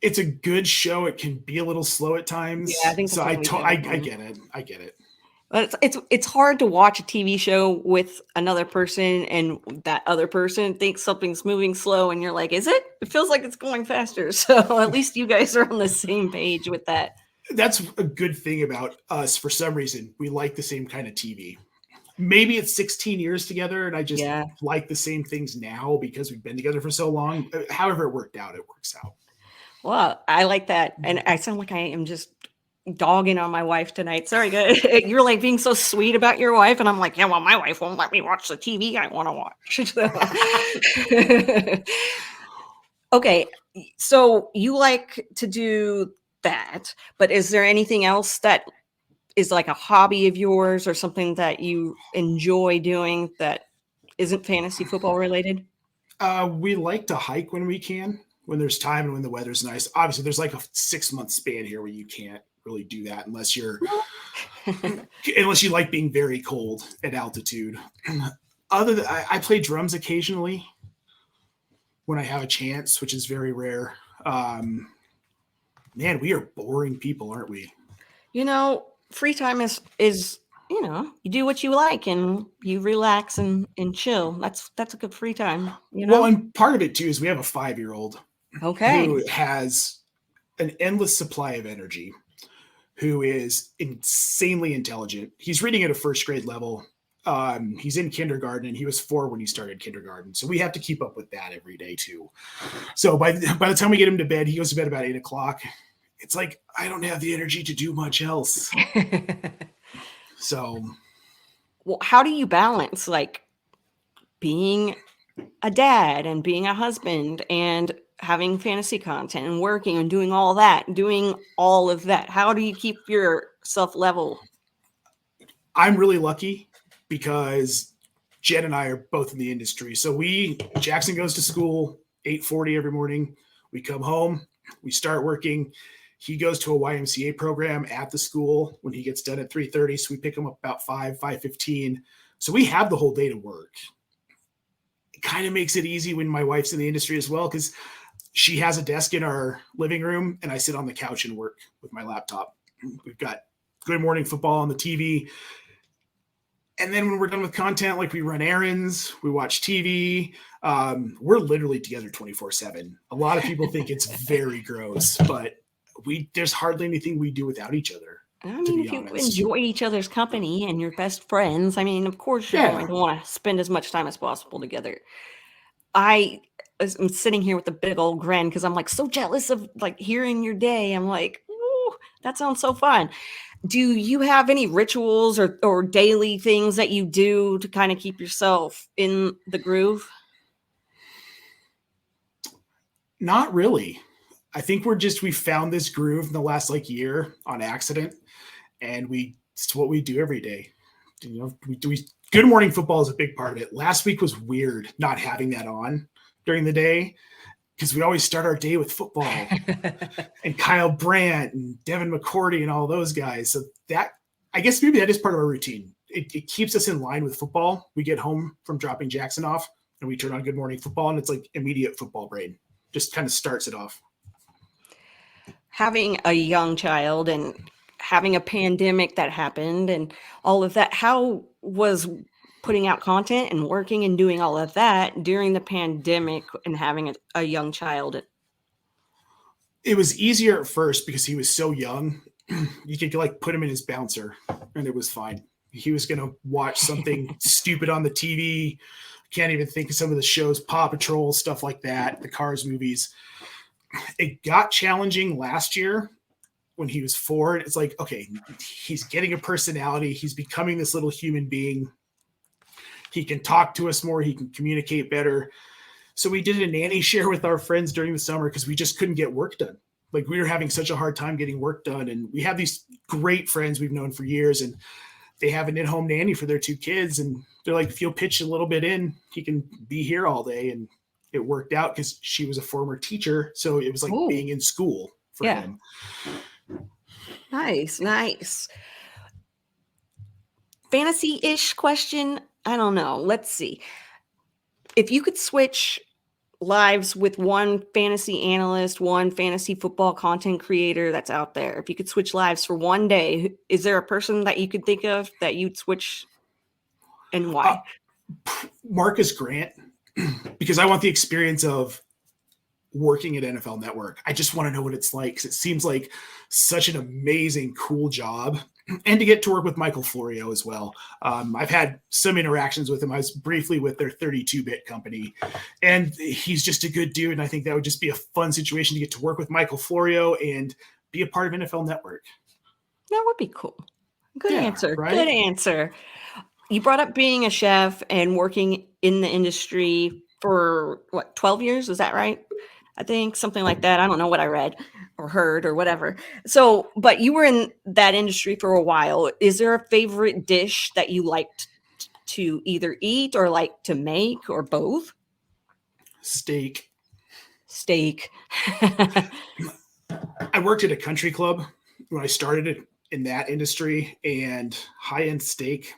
It's a good show. It can be a little slow at times. Yeah, I think so. I get it. I get it. But it's hard to watch a TV show with another person and that other person thinks something's moving slow and you're like, is it? It feels like it's going faster. So at least you guys are on the same page with that. That's a good thing about us. For some reason, we like the same kind of TV. Maybe it's 16 years together and I just like the same things now because we've been together for so long. However it worked out, it works out. Well, I like that. And I sound like I am just dogging on my wife tonight. Sorry, guys. You're like being so sweet about your wife. And I'm like, yeah, well, my wife won't let me watch the TV I want to watch. Okay. So you like to do that, but is there anything else that is like a hobby of yours or something that you enjoy doing that isn't fantasy football related? We like to hike when we can, when there's time and when the weather's nice. Obviously, there's like a 6-month span here where you can't really do that unless you like being very cold at altitude. Other than I play drums occasionally when I have a chance, which is very rare. Man, we are boring people, aren't we? Free time is you do what you like and you relax and chill. That's a good free time. Well, and part of it too is we have a 5-year-old who has an endless supply of energy, who is insanely intelligent. He's reading at a first grade level. He's in kindergarten and he was 4 when he started kindergarten. So we have to keep up with that every day too. So by the time we get him to bed, he goes to bed about 8:00. It's like, I don't have the energy to do much else. So. Well, how do you balance like being a dad and being a husband and having fantasy content and working and doing all of that? How do you keep yourself level? I'm really lucky because Jen and I are both in the industry. So Jackson goes to school 8:40 every morning. We come home, we start working. He goes to a YMCA program at the school when he gets done at 3:30. So we pick him up about 5:15. So we have the whole day to work. It kind of makes it easy when my wife's in the industry as well, because she has a desk in our living room and I sit on the couch and work with my laptop. We've got Good Morning Football on the TV. And then when we're done with content, like we run errands, we watch TV. We're literally together 24/7. A lot of people think it's very gross, but there's hardly anything we do without each other. I mean, if you enjoy each other's company and you're best friends, I mean, of course you're going to want to spend as much time as possible together. I'm sitting here with a big old grin because I'm like so jealous of like hearing your day. I'm like, ooh, that sounds so fun. Do you have any rituals or daily things that you do to kind of keep yourself in the groove? Not really. I think we found this groove in the last year on accident, and it's what we do every day. We Good Morning Football is a big part of it. Last week was weird not having that on during the day because we always start our day with football and Kyle Brandt and Devin McCourty and all those guys. So that, I guess maybe that is part of our routine. It keeps us in line with football. We get home from dropping Jackson off and we turn on Good Morning Football and it's like immediate football brain. Just kind of starts it off. Having a young child and having a pandemic that happened and all of that, how was putting out content and working and doing all of that during the pandemic and having a young child? It was easier at first because he was so young. You could like put him in his bouncer and it was fine. He was going to watch something stupid on the TV. Can't even think of some of the shows, Paw Patrol, stuff like that, the Cars movies. It got challenging last year when he was 4. It's like, okay, he's getting a personality. He's becoming this little human being. He can talk to us more. He can communicate better. So we did a nanny share with our friends during the summer because we just couldn't get work done. Like we were having such a hard time getting work done. And we have these great friends we've known for years and they have an in-home nanny for their 2 kids. And they're like, if you'll pitch a little bit in, he can be here all day. And it worked out because she was a former teacher. So it was like being in school for him. Nice. Fantasy-ish question. I don't know. Let's see. If you could switch lives with one fantasy analyst, one fantasy football content creator that's out there, if you could switch lives for one day, is there a person that you could think of that you'd switch and why? Marcus Grant, because I want the experience of working at NFL Network. I just want to know what it's like because it seems like such an amazing, cool job. And to get to work with Michael Florio as well. I've had some interactions with him. I was briefly with their 32-bit company, and he's just a good dude. And I think that would just be a fun situation to get to work with Michael Florio and be a part of NFL Network. That would be cool. Good answer. Right? Good answer. You brought up being a chef and working in the industry for 12 years? Is that right? I think something like that. I don't know what I read or heard or whatever. So, but you were in that industry for a while. Is there a favorite dish that you liked to either eat or like to make or both? Steak. I worked at a country club when I started in that industry, and high-end steak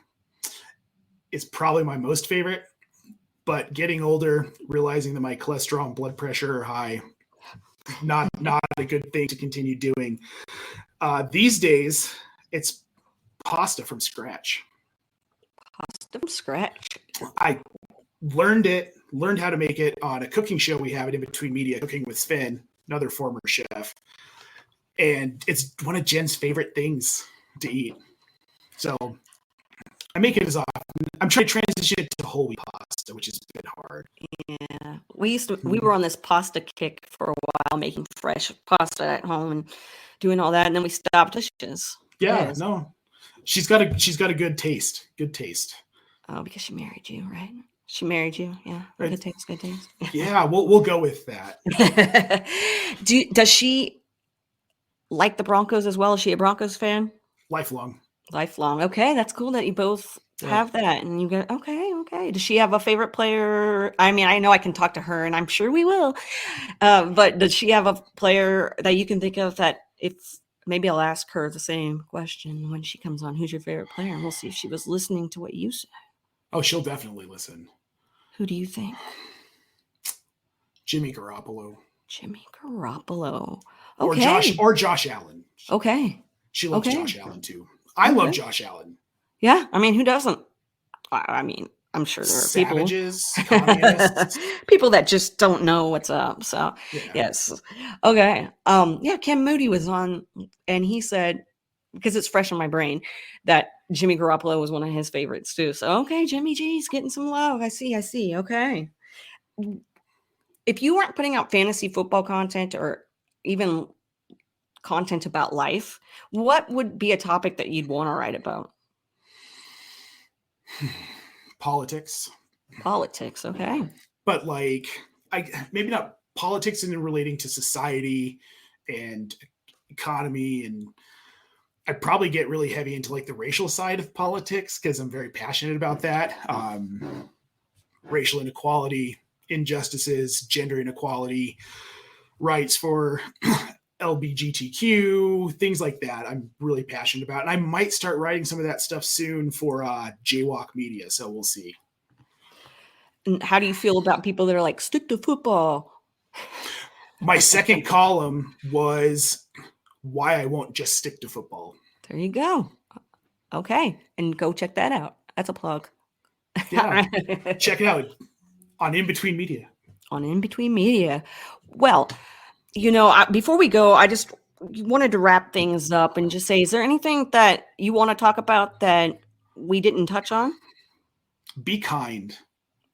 is probably my most favorite. But getting older, realizing that my cholesterol and blood pressure are high, not a good thing to continue doing. These days, it's pasta from scratch. Pasta from scratch. I learned how to make it on a cooking show we have at In Between Media, Cooking with Sven, another former chef. And it's one of Jen's favorite things to eat. So I make it as often. I'm trying to transition it to whole wheat pasta, which is a bit hard. Yeah, we were on this pasta kick for a while, making fresh pasta at home and doing all that, and then we stopped dishes. Yeah, no, she's got a good taste. Good taste. Oh, because she married you, right? She married you, yeah. Right. Good taste. Yeah, we'll go with that. Does she like the Broncos as well? Is she a Broncos fan? Lifelong. Okay, that's cool that you both have that, and you go, okay. Does she have a favorite player? I mean, I know I can talk to her, and I'm sure we will. But does she have a player that you can think of that maybe I'll ask her the same question when she comes on, who's your favorite player? And we'll see if she was listening to what you said. Oh, she'll definitely listen. Who do you think? Jimmy Garoppolo. Okay. Or Josh Allen. Okay. She loves Josh Allen too. I love Josh Allen. Yeah, I mean, who doesn't? I mean, I'm sure there are savages, communists, people that just don't know what's up. So, yes, okay. Cam Moody was on, and he said, because it's fresh in my brain, that Jimmy Garoppolo was one of his favorites too. So, okay, Jimmy G's getting some love. I see. Okay. If you weren't putting out fantasy football content or even content about life, what would be a topic that you'd want to write about? Politics, okay. But maybe not politics in relating to society and economy and I'd probably get really heavy into like the racial side of politics because I'm very passionate about that. Racial inequality, injustices, gender inequality, rights for LGBTQ, things like that. I'm really passionate about. And I might start writing some of that stuff soon for Jaywalk Media. So we'll see. And how do you feel about people that are like, stick to football? My second column was why I won't just stick to football. There you go. Okay. And go check that out. That's a plug. Yeah. Check it out on In Between Media. On In Between Media. Well, before we go, I just wanted to wrap things up and just say, is there anything that you want to talk about that we didn't touch on? Be kind.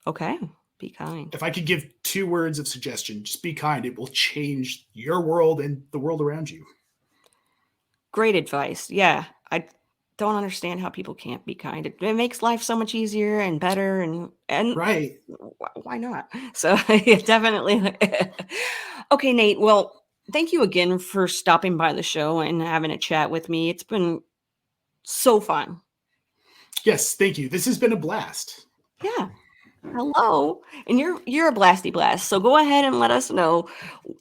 Okay. Be kind. If I could give 2 words of suggestion, just be kind. It will change your world and the world around you. Great advice. Yeah. I don't understand how people can't be kind. It makes life so much easier and better and right. Why not? So yeah, definitely. Okay, Nate. Well, thank you again for stopping by the show and having a chat with me. It's been so fun. Yes, thank you. This has been a blast. Yeah. Hello. And you're a blasty blast. So go ahead and let us know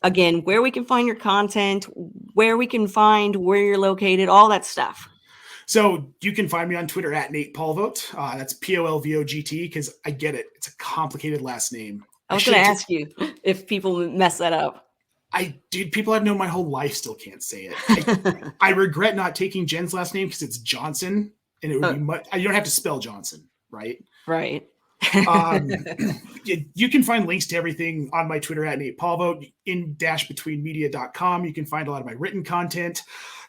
again where we can find your content, where we can find where you're located, all that stuff. So you can find me on Twitter at Nate Polvogt. That's Polvogt because I get it. It's a complicated last name. I was going to ask you if people mess that up. People I've known my whole life still can't say it. I regret not taking Jen's last name because it's Johnson, and it would be much. You don't have to spell Johnson, right? Right. You can find links to everything on my Twitter at Nate Polvogt, in-betweenmedia.com. You can find a lot of my written content.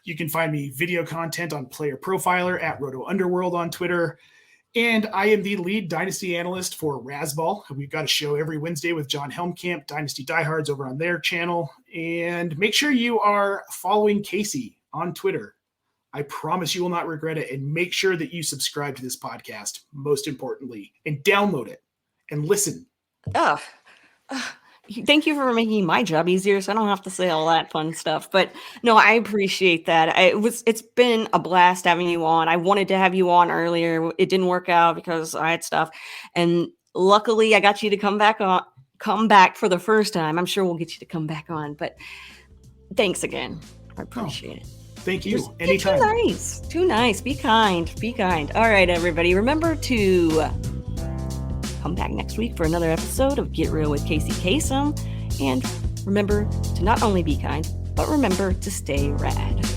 You can find me video content on Player Profiler at Roto Underworld on Twitter. And I am the lead Dynasty analyst for Razzball. We've got a show every Wednesday with John Helmkamp, Dynasty Diehards, over on their channel. And make sure you are following Kacey on Twitter. I promise you will not regret it. And make sure that you subscribe to this podcast, most importantly, and download it and listen. Thank you for making my job easier so I don't have to say all that fun stuff. But no, I appreciate that. It's been a blast having you on. I wanted to have you on earlier. It didn't work out because I had stuff. And luckily I got you to come back for the first time. I'm sure we'll get you to come back on. But thanks again. I appreciate it. Thank you. Anytime. Too nice. Be kind. All right, everybody. Remember to come back next week for another episode of Get Real with Kacey Kasem. And remember to not only be kind, but remember to stay rad.